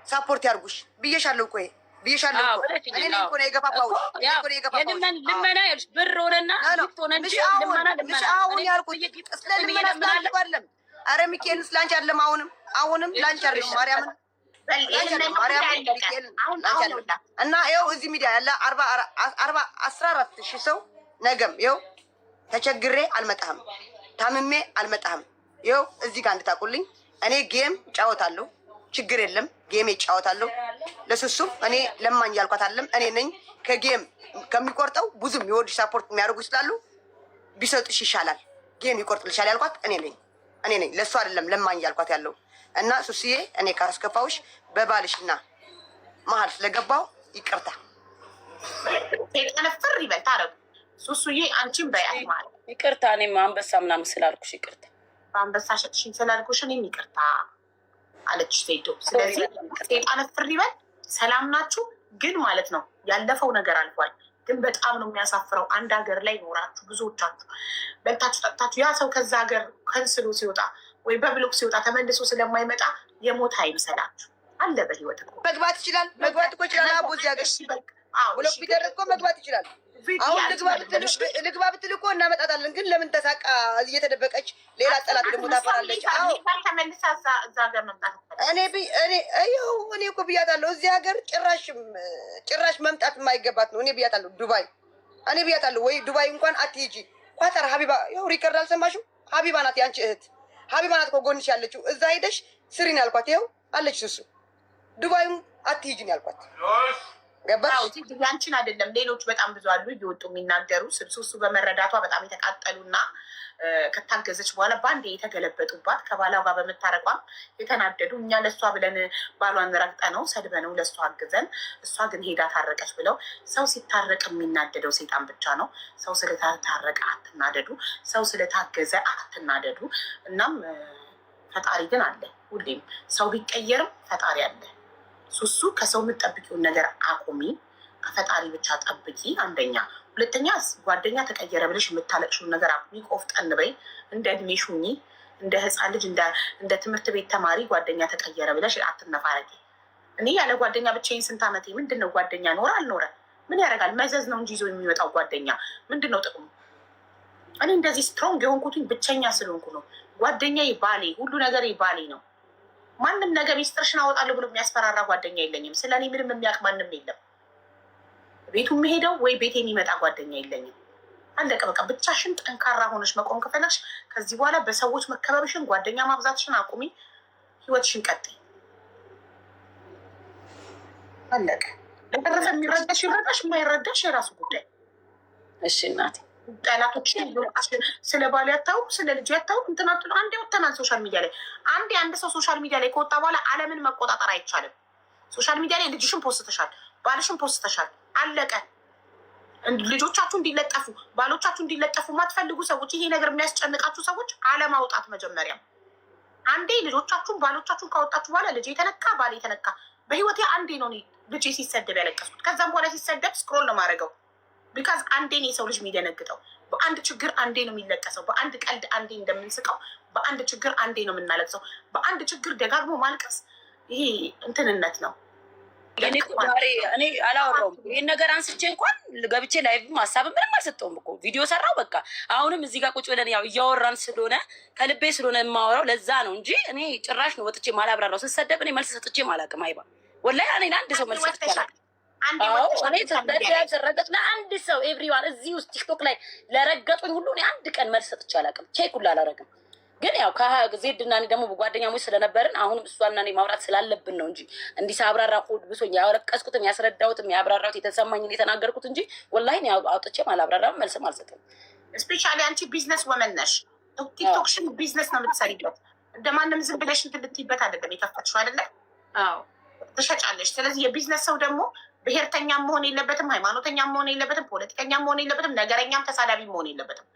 ሳፖርት ያርጉሽ ብዬሻለሁ እኮ ብዬሻለሁ እኮ እኔ ነኝ እኮ ነው የገፋፋሁሽ። ልመና ያልሽ ብር ሆነና ሆነ እንጂ ልመና አሁን ያልኩት ስለ ልመና ስላልኩ አይደለም። ኧረ ሚካኤልን ስላንቺ አይደለም። አሁንም ላንቺ አይደለም ማርያምን እና ይኸው እዚህ ሚዲያ ያለ 14,000 ሰው ነገም ይኸው ተቸግሬ አልመጣህም፣ ታምሜ አልመጣህም። ይኸው እዚህ ጋር እንድታውቁልኝ እኔ ጌም እጫወታለሁ። ችግር የለም ጌም እጫወታለሁ። ለሱሱም እኔ ለማኝ ያልኳት አለም እኔ ነኝ። ከጌም ከሚቆርጠው ብዙ የሚወዱ ሳፖርት የሚያደርጉ ስላሉ ቢሰጡሽ ይሻላል፣ ጌም ይቆርጥልሻል ያልኳት እኔ ነኝ። ለእሱ አይደለም ለማኝ ያልኳት ያለው እና ሱስዬ እኔ ካስከፋውሽ በባልሽና መሀል ስለገባው ይቅርታ። ተነፍር ይበል ታረጉ ሱሱዬ አንቺን በያት ማለት ይቅርታ። እኔም አንበሳ ምናምን ስላልኩሽ ይቅርታ። በአንበሳ ሸጥሽኝ ስላልኩሽ እኔም ይቅርታ አለች ሴዶ። ስለዚህ ተነፍር ይበል። ሰላም ናችሁ ግን ማለት ነው። ያለፈው ነገር አልፏል። ግን በጣም ነው የሚያሳፍረው። አንድ ሀገር ላይ ኖራችሁ ብዙዎቻችሁ በልታችሁ ጠጥታችሁ ያ ሰው ከዛ ሀገር ከንስሎ ሲወጣ ወይ በብሎክ ሲወጣ ተመልሶ ስለማይመጣ የሞት አይምሰላችሁ። አለ በህይወት እኮ መግባት ይችላል። መግባት እኮ ይችላል። አቦዚ ሀገር ብሎክ ቢደረግ እኮ መግባት ይችላል። አሁን ልግባ ብትል እኮ እናመጣታለን። ግን ለምን ተሳቃ እየተደበቀች ሌላ ጠላት ደግሞ ታፈራለች? ተመልሳ እዛ ሀገር መምጣት እኔ እኮ ብያታለሁ። እዚህ ሀገር ጭራሽ መምጣት የማይገባት ነው። እኔ ብያታለሁ። ዱባይ እኔ ብያታለሁ። ወይ ዱባይ እንኳን አትሂጂ ኳተር ሀቢባ ይኸው ሪከርድ አልሰማሽም? ሀቢባ ናት የአንቺ እህት። ሀቢባ ናት ከጎንሽ ያለችው። እዛ ሄደሽ ስሪን ያልኳት ይኸው አለች። ሱሱ ዱባይም አትሂጂን ያልኳት ገባሽ? ያንቺን አይደለም ሌሎች በጣም ብዙ አሉ እየወጡ የሚናገሩ ሱሱ በመረዳቷ በጣም የተቃጠሉና ከታገዘች በኋላ በአንዴ የተገለበጡባት ከባሏ ጋር በምታረቋም የተናደዱ እኛ ለእሷ ብለን ባሏን ረግጠ ነው ሰድበ ነው ለእሷ አግዘን እሷ ግን ሄዳ ታረቀች ብለው ሰው ሲታረቅ የሚናደደው ሴጣን ብቻ ነው። ሰው ስለታረቀ አትናደዱ፣ ሰው ስለታገዘ አትናደዱ። እናም ፈጣሪ ግን አለ። ሁሌም ሰው ቢቀየርም ፈጣሪ አለ። ሱሱ ከሰው የምትጠብቂውን ነገር አቁሚ፣ ከፈጣሪ ብቻ ጠብቂ። አንደኛ። ሁለተኛ ጓደኛ ተቀየረ ብለሽ የምታለቅሽውን ነገር አቁሚ። ቆፍጠን በይ። እንደ እድሜሽ ሁኚ። እንደ ህፃን ልጅ እንደ ትምህርት ቤት ተማሪ ጓደኛ ተቀየረ ብለሽ አትነፋረቂ። እኔ ያለ ጓደኛ ብቻዬን ስንት ዓመቴ። ምንድን ነው ጓደኛ ኖረ አልኖረ ምን ያደርጋል? መዘዝ ነው እንጂ ይዞ የሚወጣው ጓደኛ ምንድን ነው ጥቅሙ? እኔ እንደዚህ ስትሮንግ የሆንኩትኝ ብቸኛ ስለሆንኩ ነው። ጓደኛ ባሌ፣ ሁሉ ነገር ባሌ ነው። ማንም ነገር ሚስጥርሽን አወጣለሁ ብሎ የሚያስፈራራ ጓደኛ የለኝም። ስለ እኔ ምንም የሚያውቅ ማንም የለም። ቤቱ የሚሄደው ወይ ቤቴ የሚመጣ ጓደኛ የለኝም። አለቀ በቃ። ብቻሽን ጠንካራ ሆነሽ መቆም ከፈለግሽ ከዚህ በኋላ በሰዎች መከበብሽን፣ ጓደኛ ማብዛትሽን አቁሚ። ህይወትሽን ቀጥይ። አለቀ። ለተረፈ የሚረዳሽ ይረዳሽ፣ የማይረዳሽ የራሱ ጉዳይ። እሺ እናቴ። ጠላቶች ስለ ባል ያታው ስለ ልጅ ያታው እንትናት አንዴ ወጥተናል ሶሻል ሚዲያ ላይ። አንድ ሰው ሶሻል ሚዲያ ላይ ከወጣ በኋላ ዓለምን መቆጣጠር አይቻልም። ሶሻል ሚዲያ ላይ ልጅሽን ፖስተሻል፣ ባልሽን ፖስተሻል። አለቀ። ልጆቻችሁ እንዲለጠፉ ባሎቻችሁ እንዲለጠፉ የማትፈልጉ ሰዎች፣ ይሄ ነገር የሚያስጨንቃችሁ ሰዎች አለማውጣት መጀመሪያ። አንዴ ልጆቻችሁን ባሎቻችሁን ካወጣችሁ በኋላ ልጅ የተነካ ባል የተነካ በህይወቴ አንዴ ነው ልጄ ሲሰደብ ያለቀስኩት። ከዛም በኋላ ሲሰደብ ስክሮል ነው ማድረገው። ቢካዝ አንዴ ነው የሰው ልጅ የሚደነግጠው። በአንድ ችግር አንዴ ነው የሚለቀሰው። በአንድ ቀልድ አንዴ እንደምንስቀው፣ በአንድ ችግር አንዴ ነው የምናለቅሰው። በአንድ ችግር ደጋግሞ ማልቀስ ይሄ እንትንነት ነው። እኔ አላወራውም ይህን ነገር አንስቼ እንኳን ገብቼ ላይቭ ሀሳብ ምንም አልሰጠውም እኮ ቪዲዮ ሰራው በቃ። አሁንም እዚህ ጋር ቁጭ ብለን ያው እያወራን ስለሆነ ከልቤ ስለሆነ የማወራው ለዛ ነው እንጂ እኔ ጭራሽ ነው ወጥቼ ማላብራራው። ስሰደብ እኔ መልስ ሰጥቼ ማላቅም። አይባ ወላሂ እኔ ለአንድ ሰው መልስ ሰጥቼ አላቅም። ረገጥ ለአንድ ሰው ኤቭሪዋን እዚህ ውስጥ ቲክቶክ ላይ ለረገጡኝ ሁሉ እኔ አንድ ቀን መልስ ሰጥቼ አላቅም። ቼክ ሁሉ አላረግም። ግን ያው ከዜድ እና እኔ ደግሞ በጓደኛሞች ስለነበርን አሁንም እሷና እኔ ማውራት ስላለብን ነው እንጂ እንዲህ ሳብራራ ሆድ ብሶኝ ያለቀስኩትም ያስረዳሁትም ያብራራሁት የተሰማኝን የተናገርኩት እንጂ ወላሂ አውጥቼም አላብራራም መልስም አልሰጥም። ስፔሻሊ አንቺ ቢዝነስ ወመን ነሽ። ቲክቶክሽን ቢዝነስ ነው የምትሰሪበት። እንደማንም ዝም ብለሽ እንድትይበት አይደለም የከፈትሽው አይደለ? አዎ ትሸጫለሽ። ስለዚህ የቢዝነስ ሰው ደግሞ ብሔርተኛም መሆን የለበትም፣ ሃይማኖተኛም መሆን የለበትም፣ ፖለቲከኛም መሆን የለበትም፣ ነገረኛም ተሳዳቢ መሆን የለበትም።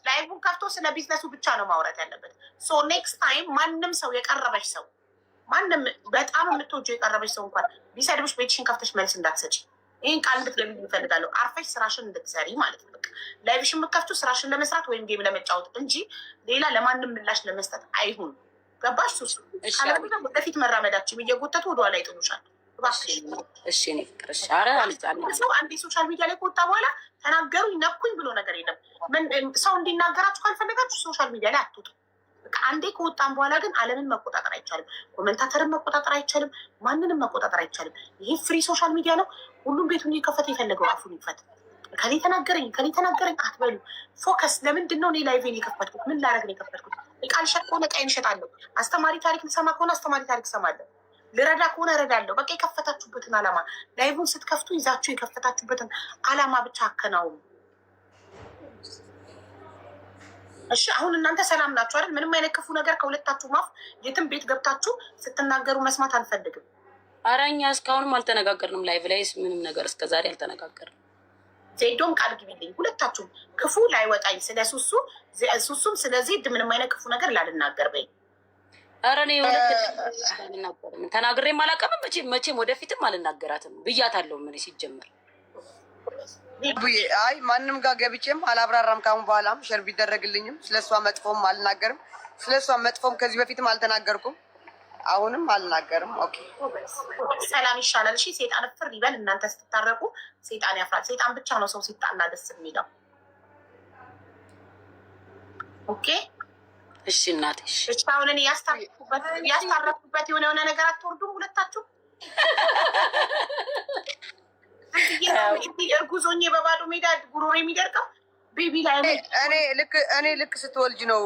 ላይቡን ከፍቶ ስለ ቢዝነሱ ብቻ ነው ማውራት ያለበት። ሶ ኔክስት ታይም ማንም ሰው የቀረበሽ ሰው ማንም በጣም የምትወጂው የቀረበሽ ሰው እንኳን ቢሰድብሽ ቤትሽን ከፍተሽ መልስ እንዳትሰጪ። ይህን ቃል እንድትለምኝ ይፈልጋለሁ። አርፈሽ ስራሽን እንድትሰሪ ማለት ነው። ላይብሽን የምከፍቱ ስራሽን ለመስራት ወይም ጌም ለመጫወት እንጂ ሌላ ለማንም ምላሽ ለመስጠት አይሁን። ገባሽ? ሱስ ወደፊት መራመዳችን እየጎተቱ ወደኋላ ይጥሉሻል። እሺ እኔ ፍቅር ሰው አንዴ ሶሻል ሚዲያ ላይ ከወጣ በኋላ ተናገሩኝ ነኩኝ ብሎ ነገር የለም። ሰው እንዲናገራችሁ ካልፈለጋችሁ ሶሻል ሚዲያ ላይ አትወጡ። አንዴ ከወጣን በኋላ ግን ዓለምን መቆጣጠር አይቻልም። ኮመንታተርን መቆጣጠር አይቻልም። ማንንም መቆጣጠር አይቻልም። ይሄ ፍሪ ሶሻል ሚዲያ ነው። ሁሉም ቤቱን እየከፈተ የፈለገው አፉን ይክፈት። ከኔ ተናገረኝ አትበሉ። ፎከስ። ለምንድን ነው እኔ ላይቬን የከፈትኩት? ምን ላደርግ ነው የከፈትኩት? እቃ ልሸጥ ከሆነ እቃዬን እሸጣለሁ። አስተማሪ ታሪክ ልሰማ ከሆነ አስተማሪ ታሪክ እሰማለሁ። ልረዳ ከሆነ እረዳለሁ። በቃ የከፈታችሁበትን ዓላማ ላይቡን ስትከፍቱ ይዛችሁ የከፈታችሁበትን ዓላማ ብቻ አከናውኑ። እሺ አሁን እናንተ ሰላም ናችሁ አይደል? ምንም አይነት ክፉ ነገር ከሁለታችሁ ማፍ የትም ቤት ገብታችሁ ስትናገሩ መስማት አልፈልግም። ኧረ እኛ እስካሁንም አልተነጋገርንም። ላይቭ ላይ ምንም ነገር እስከዛሬ አልተነጋገርንም። ዜዶም ቃል ግቢልኝ፣ ሁለታችሁም ክፉ ላይወጣኝ፣ ስለ ሱሱም ስለ ዜድ ምንም አይነት ክፉ ነገር ላልናገር በይ። ኧረ እኔ ተናግሬም አላውቅም። መቼም ወደፊትም አልናገራትም ብያታለሁ። ምን ሲጀመር አይ ማንም ጋር ገብቼም አላብራራም። ካሁን በኋላም ሸር ቢደረግልኝም ስለሷ መጥፎም አልናገርም። ስለሷ መጥፎም ከዚህ በፊትም አልተናገርኩም፣ አሁንም አልናገርም። ኦኬ ሰላም ይሻላል። እሺ ሴጣን ፍር ይበል። እናንተ ስትታረቁ ሴጣን ያፍራል። ሴጣን ብቻ ነው ሰው ሲጣላ ደስ የሚለው። ኦኬ እሺ እናቴ። እሺ አሁን እኔ ያስታረኩበት የሆነ ነገር አትወርዱም ሁለታችሁ? እርጉዞኜ በባዶ ሜዳ ጉሮሮ የሚደርቀው ቤቢ ላይ እኔ ልክ ስትወልጅ ነው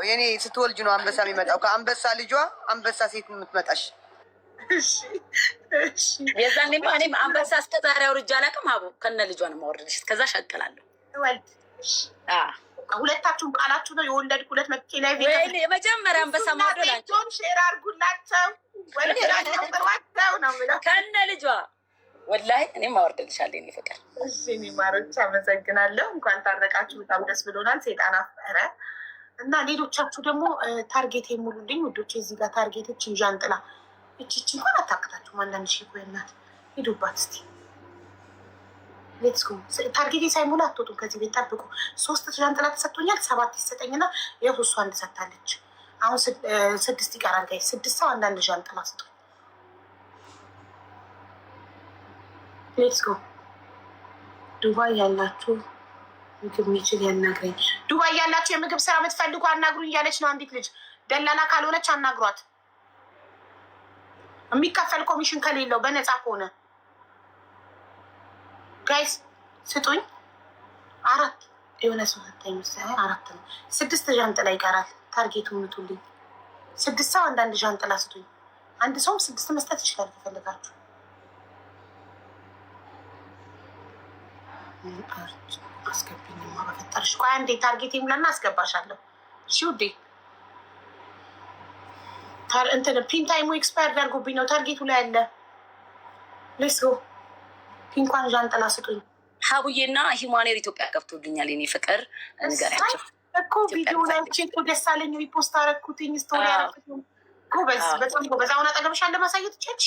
የኔ ስትወልጅ ነው አንበሳ የሚመጣው። ከአንበሳ ልጇ አንበሳ ሴት የምትመጣሽ። የዛኔማ እኔም አንበሳ እስከ ዛሬ አውርጄ አላውቅም። አቦ ከነ ልጇ ነው የማወርድልሽ። ከዛ ሸቅላለሁ። ሁለታችሁም ቃላችሁ ነው የወለድኩ ሁለት መጥቼ ላይ የመጀመሪያ አንበሳ ማወርደላቸው ሼር አድርጉላቸው። ወልዳቸው ነው የምለው ከነ ልጇ ወላሂ እኔም አወርድልሻለሁ። የእኔ ፍቅር እኔ ማሮች አመሰግናለሁ። እንኳን ታረቃችሁ፣ በጣም ደስ ብሎናል። ሴጣን አፈረ እና ሌሎቻችሁ ደግሞ ታርጌት የሙሉልኝ ውዶች። እዚህ ጋር ታርጌቶች ዣንጥላ እቺ እንኳን አታቅታችሁም። አንዳንድ ሺ ኮይናት ሂዱባት እስቲ ሌትስጎ። ታርጌቴ ሳይሞላ አትወጡም ከዚህ ቤት ጠብቁ። 3 ዣንጥላ ተሰጥቶኛል። 7 ይሰጠኝና ያው እሷ አንድ ሰጥታለች። አሁን 6 ይቀራል። ጋይ 6 ሰው አንዳንድ ዣንጥላ ስጡ። ሌትስ ጎ። ዱባይ ያላችሁ ምግብ የሚችል ያናግረኝ። ዱባይ ያላችሁ የምግብ ስራ የምትፈልጉ አናግሩኝ እያለች ነው አንዲት ልጅ። ደላላ ካልሆነች አናግሯት። የሚከፈል ኮሚሽን ከሌለው በነፃ ከሆነ ጋይስ ስጡኝ። 4 የሆነ ሰው ሰታኝ መሰለኝ 4 ነው። 6 ዣንጥላ ይቀራል። ታርጌቱ ምቱልኝ። 6 ሰው አንዳንድ ዣንጥላ ስጡኝ። አንድ ሰውም 6 መስጠት ይችላል ከፈለጋችሁ። አስገብኝማ በፈጠርሽ። ቆይ አንዴ ታርጌት የሙላና አስገባሻለሁ። እሺ ውዴ። እንትን ፒን ታይሙ ኤክስፓየርድ አድርጎብኝ ነው። ታርጌቱ ላይ ያለ ሌስ ጎ። ፒንኳን ዣንጥላ ስጡኝ። ሀቡዬና ሂማኔር ኢትዮጵያ ገብቶልኛል። የኔ ፍቅር ንገሪያቸው እኮ ቪዲዮ ላይ ቼኮ ደስ አለኝ። ሪፖስት አረኩትኝ ስቶሪ ያረኩት። ጎበዝ፣ በጣም ጎበዝ። አሁን አጠገብሻን ለማሳየት ቸች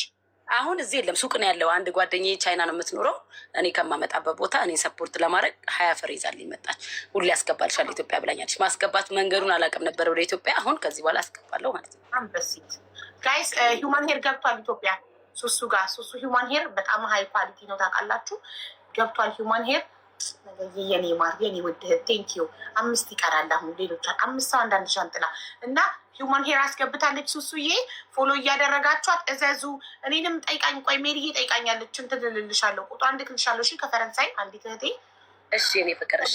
አሁን እዚህ የለም፣ ሱቅ ነው ያለው። አንድ ጓደኛዬ ቻይና ነው የምትኖረው። እኔ ከማመጣበት ቦታ እኔ ሰፖርት ለማድረግ 20 ፍሬ ይዛልኝ መጣች። ሁሌ ያስገባልሻል ኢትዮጵያ ብላኛለች። ማስገባት መንገዱን አላውቅም ነበር ወደ ኢትዮጵያ። አሁን ከዚህ በኋላ አስገባለሁ ማለት ነው። አንበሲት ጋይስ፣ ሂውማን ሄር ገብቷል ኢትዮጵያ። ሱሱ ጋር ሱሱ ሂውማን ሄር በጣም ሀይ ኳሊቲ ነው ታውቃላችሁ። ገብቷል ሂውማን ሄር። የኔ ማር የኔ ውድ ቴንክ ዩ። 5 ይቀራል አሁን። ሌሎች 5 ሰው አንዳንድ ሻንጥላ እና ሂውማን ሄር አስገብታለች። ሱሱዬ ፎሎ እያደረጋችኋት እዘዙ። እኔንም ጠይቃኝ። ቆይ ሜሪዬ ጠይቃኛለች። እንትን ልልሻለሁ፣ ቁጥር ልክልሻለሁ። እሺ ከፈረንሳይ አንዲት እህቴ። እሺ እኔ ፍቅር እሺ።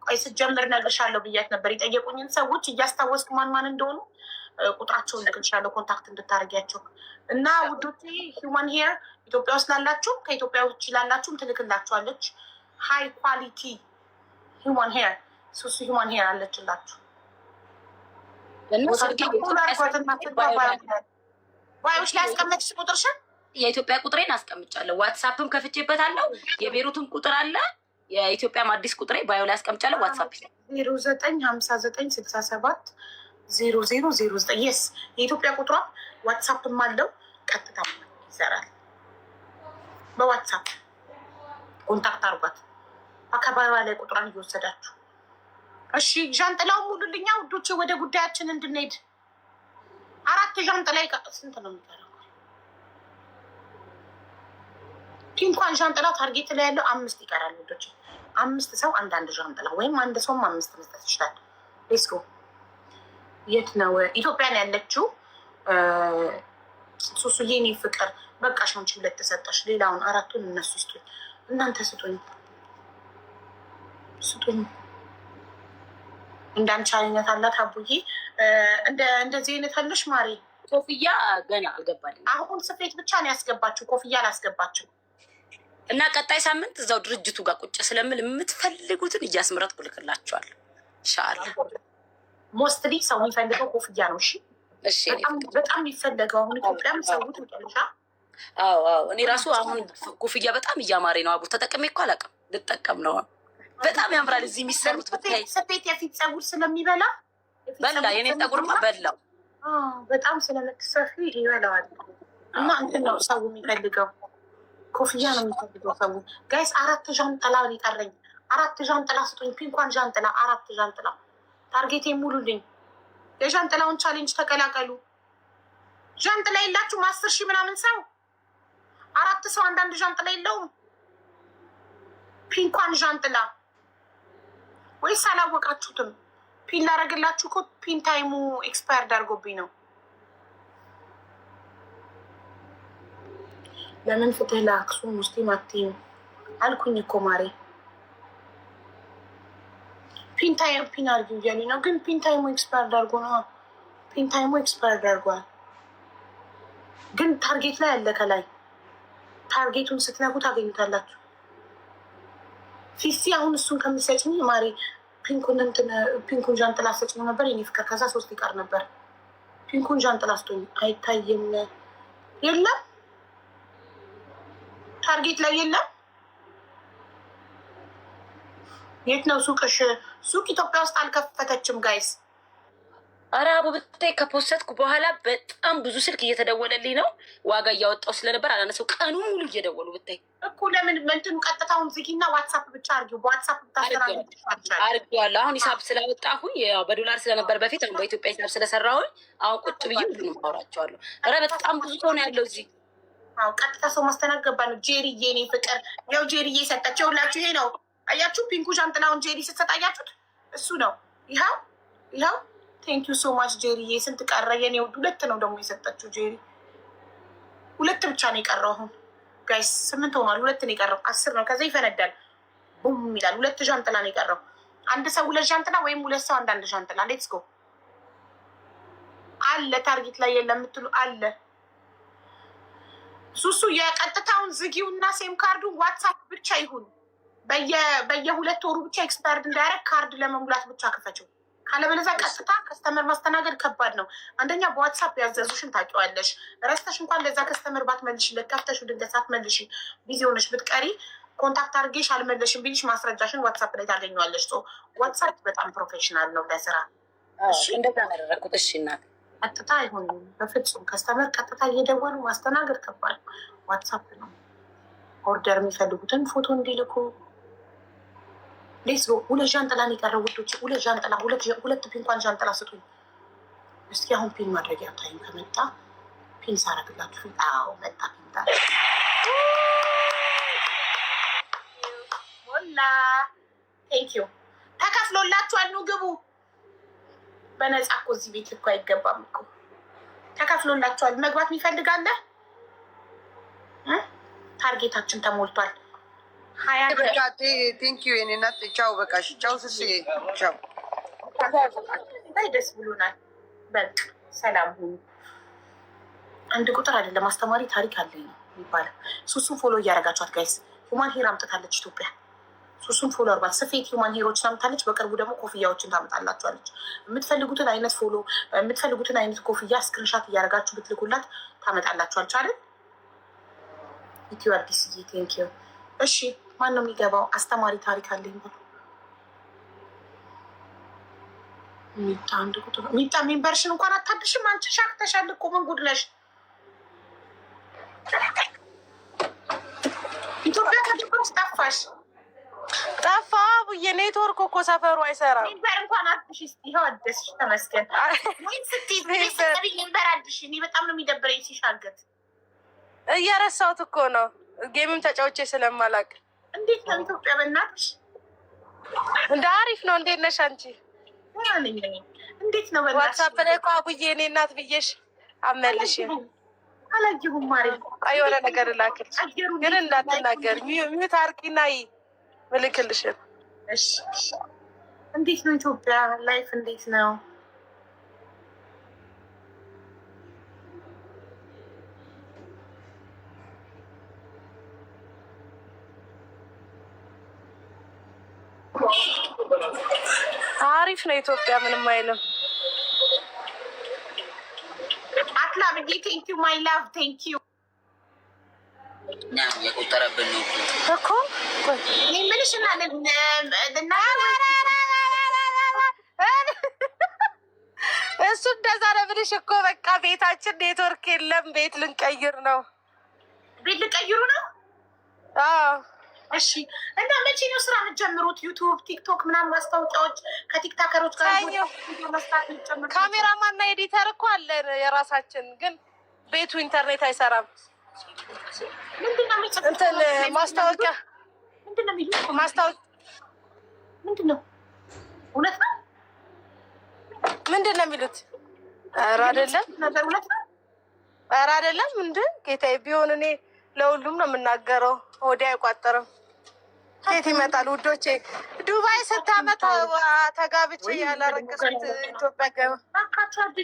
ቆይ ስጀምር እነግርሻለሁ ብያት ነበር። የጠየቁኝን ሰዎች እያስታወስኩ ማን ማን እንደሆኑ ቁጥራቸውን ልክልሻለሁ፣ ኮንታክት እንድታደርጊያቸው እና ውዶቼ። ሂውማን ሄር ኢትዮጵያ ውስጥ ላላችሁ ከኢትዮጵያ ውጭ ላላችሁም ትልክላችኋለች። ሃይ ኳሊቲ ሂውማን ሄር ሱሱ ሂውማን ሄር አለችላችሁ። ባዮች ላይ ያስቀመጥሽ ቁጥርሽን የኢትዮጵያ ቁጥሬን አስቀምጫለሁ። ዋትሳፕም ከፍቼበታለሁ። የቤሩትን ቁጥር አለ። የኢትዮጵያም አዲስ ቁጥሬ ባዮ ላይ አስቀምጫለሁ። ዋትሳፕ 095967 0009 የስ የኢትዮጵያ ቁጥሯ ዋትሳፕም አለው። ቀጥታ ይሰራል። በዋትሳፕ ኮንታክት አርጓት። አካባቢዋ ላይ ቁጥሯን እየወሰዳችሁ እሺ። ዣንጥላው ሙሉልኛ ውዶቼ፣ ወደ ጉዳያችን እንድንሄድ። 4 ዣንጥላ ስንት ነው የሚቀረው? ፒንኳን ዣንጥላ ታርጌት ላይ ያለው 5 ይቀራል ውዶቼ። 5 ሰው አንዳንድ ዣንጥላ ወይም አንድ ሰውም 5 መስጠት ይችላል። ሌስኮ የት ነው? ኢትዮጵያን ያለችው ሱሱ የኔ ፍቅር። በቃ ሻንቺ 2 ተሰጠሽ። ሌላውን 4ቱን እነሱ ስጡኝ። እናንተ ስጡኝ ስጡኝ። እንዳንቺ አይነት አላት አቡዬ። እንደዚህ አይነት አለሽ ማሬ? ኮፍያ ገና አልገባልኝ። አሁን ስፌት ብቻ ነው ያስገባችሁ፣ ኮፍያ አላስገባችሁ። እና ቀጣይ ሳምንት እዛው ድርጅቱ ጋር ቁጭ ስለምል የምትፈልጉትን እያስምረት ኩልክላችኋል። ሻል ሞስትሊ ሰው የሚፈልገው ኮፍያ ነው። እሺ በጣም የሚፈለገው አሁን ኢትዮጵያም ሰው ትቀልሻ። አዎ እኔ ራሱ አሁን ኮፍያ በጣም እያማሬ ነው። አቡ ተጠቅሜ እኮ አላውቅም፣ ልጠቀም ነው። በጣም ያምራል። እዚህ የሚሰሩት ብታይ ስፌት የፊት ፀጉር ስለሚበላ በላ። የኔ ፀጉርማ በላው በጣም ስለምትሰፊ ይበላዋል። እና እንትን ነው ሰው የሚፈልገው፣ ኮፍያ ነው የሚፈልገው ሰው። ጋይስ 4 ዣንጥላ ሊቀረኝ። 4 ዣንጥላ ስጡኝ። ፒንኳን ዣንጥላ 4 ዣንጥላ ታርጌቴ ሙሉልኝ። የዣንጥላውን ቻሌንጅ ተቀላቀሉ። ዣንጥላ የላችሁም? 10 ሺህ ምናምን ሰው 4 ሰው አንዳንድ ዣንጥላ የለውም? ፒንኳን ዣንጥላ ወይስ አላወቃችሁትም? ፒን ላረግላችሁ እኮ ፒን ታይሙ ኤክስፓየርድ አድርጎብኝ ነው። ለምን ፍትህ ለአክሱም ሙስሊም አትይም አልኩኝ እኮ ማሬ። ፒንታይም ፒን አድርጊ እያለኝ ነው። ግን ፒንታይሙ ኤክስፓየርድ አድርጎ ነው። ፒንታይሙ ኤክስፓየርድ አድርጓል። ግን ታርጌት ላይ አለ። ከላይ ታርጌቱን ስትነኩ ታገኙታላችሁ። ፊሲ አሁን እሱን ከምትሰጭኝ ማሪ ፒንኩን ዣንጥላ ሰጭኝ ነበር የኔ ፍቅር። ከዛ 3 ይቀር ነበር። ፒንኩን ዣንጥላ ስቶኝ አይታይም። የለም ታርጌት ላይ የለም። የት ነው ሱቅሽ? ሱቅ ኢትዮጵያ ውስጥ አልከፈተችም ጋይስ። ኧረ አቡ ብታይ ከፖስተትኩ በኋላ በጣም ብዙ ስልክ እየተደወለልኝ ነው። ዋጋ እያወጣው ስለነበር አላነሰው። ቀኑ ሙሉ እየደወሉ ብታይ እኮ ለምን እንትኑ ቀጥታውን ዝጊና ዋትሳፕ ብቻ አርጊው። በዋትሳፕ አርጌዋለሁ። አሁን ሂሳብ ስላወጣሁኝ በዶላር ስለነበር በፊት አሁን በኢትዮጵያ ሂሳብ ስለሰራሁኝ አሁን ቁጭ ብዬ ሁሉ አወራቸዋለሁ። ኧረ በጣም ብዙ ሰው ነው ያለው እዚህ። አዎ ቀጥታ ሰው ማስተናገባ ነው። ጄሪዬ እኔ ፍቅር ያው ጄሪዬ ሰጠችው ሁላችሁ። ይሄ ነው አያችሁ፣ ፒንኩ ዣንጥላውን ጄሪ ስትሰጣያችሁት እሱ ነው። ይኸው ቴንኪዩ ሶ ማች ጄሪዬ። ስንት ቀረ የኔ ውድ? 2 ነው ደግሞ የሰጠችው ጄሪ። 2 ብቻ ነው የቀረው አሁን ጋይስ። 8 ሆኗል። 2 ነው የቀረው። 10 ነው። ከዛ ይፈነዳል፣ ቡም ይላል። 2 ዣንጥላ ነው የቀረው። አንድ ሰው 2 ዣንጥላ ወይም 2 ሰው አንዳንድ ዣንጥላ። ሌትስ ጎ አለ። ታርጌት ላይ የለም የምትሉ አለ። ሱሱ የቀጥታውን ዝጊው እና ሴም ካርዱን ዋትሳፕ ብቻ ይሁን። በየ2 ወሩ ብቻ ኤክስፓየርድ እንዳያረግ ካርድ ለመሙላት ብቻ ክፈችው። ካለበለዚያ ቀጥታ ከስተመር ማስተናገድ ከባድ ነው። አንደኛ በዋትሳፕ ያዘዙሽን ታውቂዋለሽ። ረስተሽ እንኳን ለዛ ከስተመር ባትመልሽለት ከፍተሽ ድንገት ሳትመልሽ ቢዚ ሆነሽ ብትቀሪ ኮንታክት አድርጌሽ አልመለሽም ቢልሽ ማስረጃሽን ዋትሳፕ ላይ ታገኘዋለሽ። ዋትሳፕ በጣም ፕሮፌሽናል ነው ለስራ። እንደዛ ያደረኩት። እሺ እናት ቀጥታ አይሆንም በፍጹም። ከስተመር ቀጥታ እየደወሉ ማስተናገድ ከባድ ነው። ዋትሳፕ ነው። ኦርደር የሚፈልጉትን ፎቶ እንዲልኩ ሌስ 2 ዣንጥላ ነው የቀረው ውዶች። 2 ዣንጥላ 2 ፒንኳን ዣንጥላ ስጡኝ እስኪ። አሁን ፒን ማድረጊያ ታይም ከመጣ ፒን ሳረግላችሁ። አዎ መጣ ፒን ታ ሞላ። ቴንኪዩ ተከፍሎላችኋል። ኑ ግቡ። በነፃ እኮ እዚህ ቤት እኮ አይገባም እኮ። ተከፍሎላችኋል። መግባት የሚፈልጋለ? ታርጌታችን ተሞልቷል። ቴንኪዩ የኔ እናት። ቻው በቃሽ። ቻው ስስዬ ቻው። ደስ ብሎናል። በቃ ሰላም ሁኑ። አንድ ቁጥር አይደለም አስተማሪ ታሪክ አለኝ ይባላል። ሱሱን ፎሎ እያደረጋችኋት ጋይስ። ሁማን ሄር አምጥታለች ኢትዮጵያ። ሱሱን ፎሎ አርባት። ስፌት ሁማን ሄሮችን አምጥታለች። በቅርቡ ደግሞ ኮፍያዎችን ታመጣላችኋለች። የምትፈልጉትን አይነት ፎሎ የምትፈልጉትን አይነት ኮፍያ ስክሪንሻት እያደረጋችሁ ብትልኩላት ታመጣላችኋለች አይደል? ኢትዮ አዲስዬ ቴንኪዩ። እሺ ማን ነው የሚገባው? አስተማሪ ታሪክ አለኝ ብሎ ሚጣ አንድ ቁጥር ሚጣ ሜምበርሽን እንኳን አታድሽም አንቺ። ሻክተሻል እኮ ምን ጉድ ነሽ? ኢትዮጵያ ከኢትዮጵያ ውስጥ ጠፋሽ። ጠፋ ብዬ ኔትወርክ እኮ ሰፈሩ አይሰራም። ሜምበር እንኳን አድሽ። ይኸው አደስሽ ተመስገን። ወይም ስትይ ሜምበር አድሽ። እኔ በጣም ነው የሚደብረኝ ሲሻገት። እየረሳሁት እኮ ነው ጌምም ተጫውቼ ስለማላውቅ። እንዴት ነው ኢትዮጵያ? በእናትሽ እንደ አሪፍ ነው። እንዴት ነሽ አንቺ? እንዴት ነው በእናትሽ? ዋትሳፕ ላይ እኮ አቡዬ እኔ እናት ብዬሽ አመልሽ አላየሁም። ማሪ የሆነ ነገር ላክልሽ ግን እንዳትናገር ሚዩት አርቂና ምልክልሽን። እሺ እንዴት ነው ኢትዮጵያ ላይፍ? እንዴት ነው? አሪፍ ነው ኢትዮጵያ፣ ምንም አይልም። አትላ ብዬ ቴንኪዩ ማይ ላቭ ቴንኪዩ። የቆጠረብን ነው እኮ ምንሽ እና እሱ እንደዛ ነብልሽ እኮ በቃ ቤታችን ኔትወርክ የለም። ቤት ልንቀይር ነው። ቤት ልቀይሩ ነው? አዎ። እሺ እና መቼ ነው ስራ የምትጀምሩት? ዩቱብ፣ ቲክቶክ ምናምን ማስታወቂያዎች ከቲክታከሮች ጋር መስራት የምትጀምሩት? ካሜራማና ኤዲተር እኮ አለን የራሳችን፣ ግን ቤቱ ኢንተርኔት አይሰራም። እንትን ማስታወቂያ ምንድን ነው የሚሉት? ማስታወቂያ ምንድን ነው? እውነት ነው? ምንድን ነው የሚሉት? ኧረ አይደለም ነገር እውነት ነው። ኧረ አይደለም። ምንድን ጌታዬ ቢሆን እኔ ለሁሉም ነው የምናገረው። ወዲያ አይቋጠርም። የት ይመጣል ውዶቼ? ዱባይ ስታመት ተጋብቼ ያላረገዝኩት ኢትዮጵያ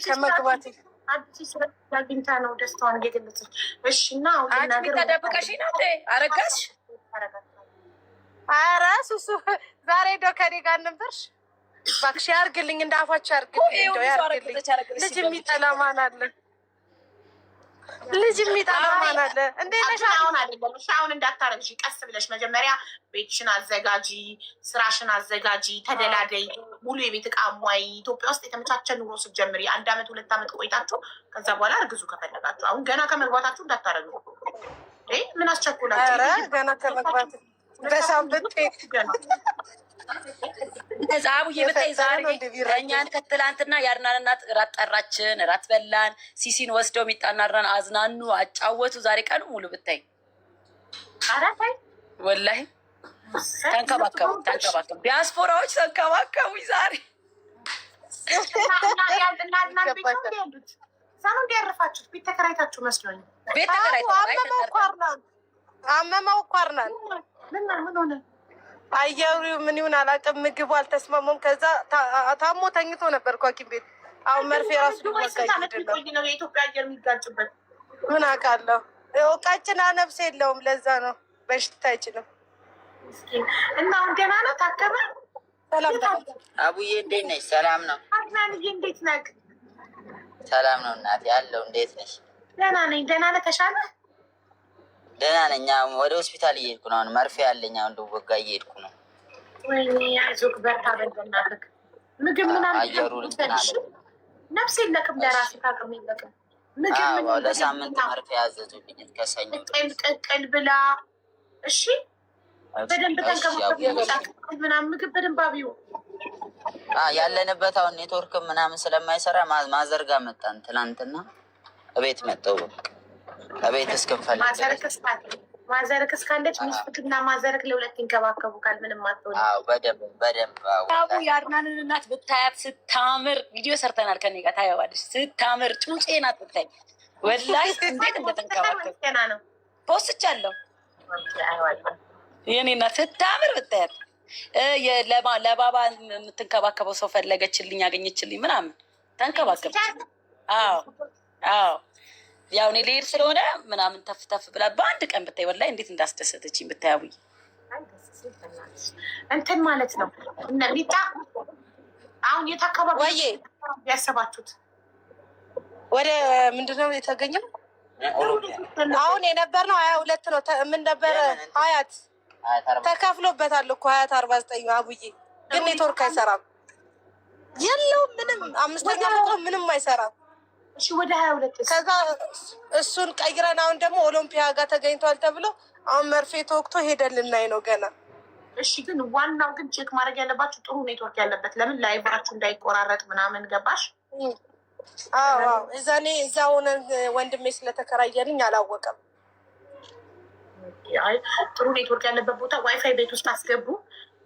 ከመግባት አዲስ አግኝታ ነው ደስታዋን እየገለጸች። እሺ እና አንቺ ተደብቀሽ ነው አረጋሽ? ኧረ ሱሱ ዛሬ ዶ ከኔ ጋር ነበርሽ? እባክሽ ያርግልኝ፣ እንዳፋች ያርግልኝ፣ እንደው ያርግልኝ። ልጅ የሚጠላ ማን አለ? ልጅ የሚጠላ ማን አለ? እንዴት ነሽ? አሁን አይደለም እሺ፣ አሁን እንዳታረግሽ፣ ቀስ ብለሽ መጀመሪያ ቤትሽን አዘጋጂ፣ ስራሽን አዘጋጂ፣ ተደላደይ፣ ሙሉ የቤት ዕቃ ሟይ። ኢትዮጵያ ውስጥ የተመቻቸ ኑሮ ስትጀምሪ 1 አመት 2 አመት ቆይታችሁ ከዛ በኋላ እርግዙ ከፈለጋችሁ። አሁን ገና ከመግባታችሁ እንዳታረጉ። ምን አስቸኩላችሁ? ኧረ ገና ከመግባት በሳምንት ዛቡዬ ብታይ ዛሬ እኛን ከትላንትና የአድናን እናት እራት ጠራችን፣ እራት በላን። ሲሲን ወስደው ሚጣና አድናን አዝናኑ፣ አጫወቱ። ዛሬ ቀኑ ሙሉ ብታይ ወላሂ ተንከባከቡ። ዲያስፖራዎች ተንከባከቡ። ዛሬ ሳኑ እንዲያርፋችሁት ቤት ተከራይታችሁ መስሎኝ። ቤት ተከራይታችሁ አመመው እኮ አርናን ምን ሆነ? አየሩ ምን ይሁን አላውቅም። ምግቡ አልተስማማም። ከዛ ታሞ ተኝቶ ነበር እኮ ሐኪም ቤት። አሁን መርፌ ራሱ ነው የኢትዮጵያ አየር የሚጋጭበት። ምን አውቃለሁ። ቀጭና ነፍስ የለውም። ለዛ ነው በሽታ አይችልም። እና አሁን ደህና ነው? ታከመ? ሰላም አቡዬ እንዴት ነሽ? ሰላም ነው። አድናንዬ እንዴት ነህ? ሰላም ነው እናቴ ያለው። እንዴት ነሽ? ደህና ነኝ። ደህና ነህ? ተሻለ? ደህና ነኝ። ወደ ሆስፒታል እየሄድኩ ነው። አሁን መርፌ ያለኝ አሁን ወጋ እየሄድኩ ነው። ወይኔ አይዞህ በርታ። በእናትህ ምግብ ምናምን አየሩ ልትናለ ነፍስ የለቅም። ለራስህ ታቅም የለቅም። ምግብ ለሳምንት መርፌ ያዘዙልኝ ከሰኞ። ቅቅል ብላ እሺ። በደንብ ተንከባከብ ምናምን ምግብ በደንብ አብዩ። ያለንበት አሁን ኔትወርክ ምናምን ስለማይሰራ ማዘርጋ መጣን ትናንትና። እቤት መጠው እቤት እስክንፈልግ ማዘርክ እስካለች ሚስትክና ማዘርክ ለሁለት ይንከባከቡካል። ምንም አትሆንም። በደንብ አቡ የአድናንን እናት ብታያት ስታምር፣ ቪዲዮ ሰርተናል ከኔ ጋር ታየዋለች። ስታምር ጩጬ ናት ብታይ ወላሂ እንዴት እንደተንከባከቡ ነው ፖስቻለሁ። የኔ እናት ስታምር ብታያት። ለባባ የምትንከባከበው ሰው ፈለገችልኝ፣ ያገኘችልኝ ምናምን ተንከባከበች። አዎ ያው እኔ ልሄድ ስለሆነ ምናምን ተፍተፍ ብላ በአንድ ቀን ብታይ ወላሂ እንዴት እንዳስደሰተችኝ ብታይ። አቡዬ እንትን ማለት ነው እነ ሊጣ አሁን የት አካባቢ ወይ ያሰባችሁት? ወደ ምንድነው የተገኘው? አሁን የነበርነው 22 ነው። ምን ነበረ? ሀያት ተከፍሎበታል እኮ ሀያት 49 አቡዬ። ግን ኔትወርክ አይሰራም የለውም ምንም። 5ኛ ፎቅ ምንም አይሰራም። እሺ ወደ 22 ከዛ እሱን ቀይረን አሁን ደግሞ ኦሎምፒያ ጋር ተገኝቷል ተብሎ አሁን መርፌ ተወቅቶ ሄደን ልናይ ነው ገና። እሺ ግን ዋናው ግን ቼክ ማድረግ ያለባችሁ ጥሩ ኔትወርክ ያለበት፣ ለምን ላይቫችሁ እንዳይቆራረጥ ምናምን ገባሽ? አዎ እዛኔ እዛ ሆነን ወንድሜ ስለተከራየልኝ አላወቀም። አይ ጥሩ ኔትወርክ ያለበት ቦታ ዋይፋይ ቤት ውስጥ አስገቡ፣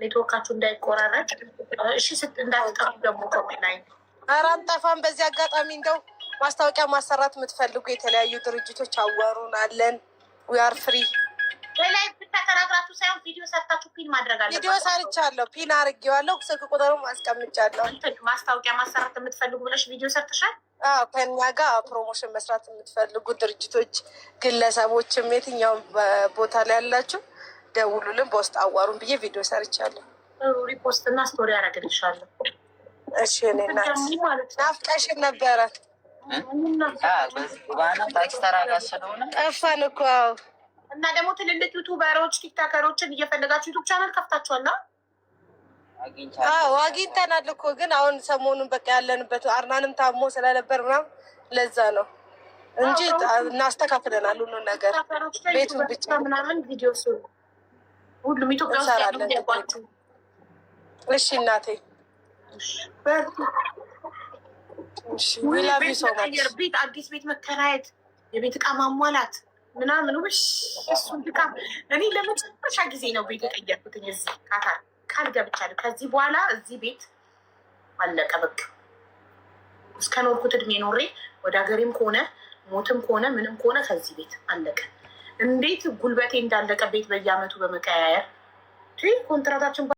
ኔትወርካችሁ እንዳይቆራረጥ። እሺ እንዳትጠፉ ደግሞ ከኦንላይን። ኧረ አንጠፋም። በዚህ አጋጣሚ እንደው ማስታወቂያ ማሰራት የምትፈልጉ የተለያዩ ድርጅቶች አዋሩን አለን። ዊአር ፍሪ። ላይ ብቻ ተናግራችሁ ሳይሆን ቪዲዮ ሰርታችሁ ፒን ማድረግ አለ። ቪዲዮ ሰርቻለሁ፣ ፒን አድርጌዋለሁ፣ ስልክ ቁጥሩም አስቀምጫለሁ። ማስታወቂያ ማሰራት የምትፈልጉ ብለሽ ቪዲዮ ሰርተሻል? አዎ ከኛ ጋር ፕሮሞሽን መስራት የምትፈልጉ ድርጅቶች፣ ግለሰቦችም የትኛውም ቦታ ላይ ያላችሁ ደውሉልን፣ በውስጥ አዋሩን ብዬ ቪዲዮ ሰርቻለሁ። ሪፖስት እና ስቶሪ ያደረግልሻለሁ። እሺ እኔ እናት ናፍቀሽን ነበረ። ታክሲ ተራጋ ስለሆነ ጠፋን እኮ። እና ደግሞ ትልልቅ ዩቱበሮች ቲክታከሮችን እየፈለጋችሁ ዩቱብ ቻናል ከፍታችኋል? አዎ አግኝተናል እኮ። ግን አሁን ሰሞኑን በቃ ያለንበት አርናንም ታሞ ስለነበር ምናምን ለዛ ነው እንጂ እናስተካክለናል ሁሉን ነገር። ቤቱን ብቻ ምናምን ቪዲዮ ስሩ። ሁሉም ኢትዮጵያ ውስጥ ያሉ ያቋችሁ። እሺ እናቴ ቤት አዲስ ቤት መከራየት፣ የቤት ዕቃ ማሟላት ምናምን ውሽ እሱን ድካም። እኔ ለመጨረሻ ጊዜ ነው ቤት የቀየርኩትኝ። እዚህ ቃል ገብቻለሁ። ከዚህ በኋላ እዚህ ቤት አለቀ በቃ። እስከ ኖርኩት እድሜ ኖሬ ወደ ሀገሬም ከሆነ ሞትም ከሆነ ምንም ከሆነ ከዚህ ቤት አለቀ። እንዴት ጉልበቴ እንዳለቀ ቤት በየአመቱ በመቀያየር ኮንትራታችን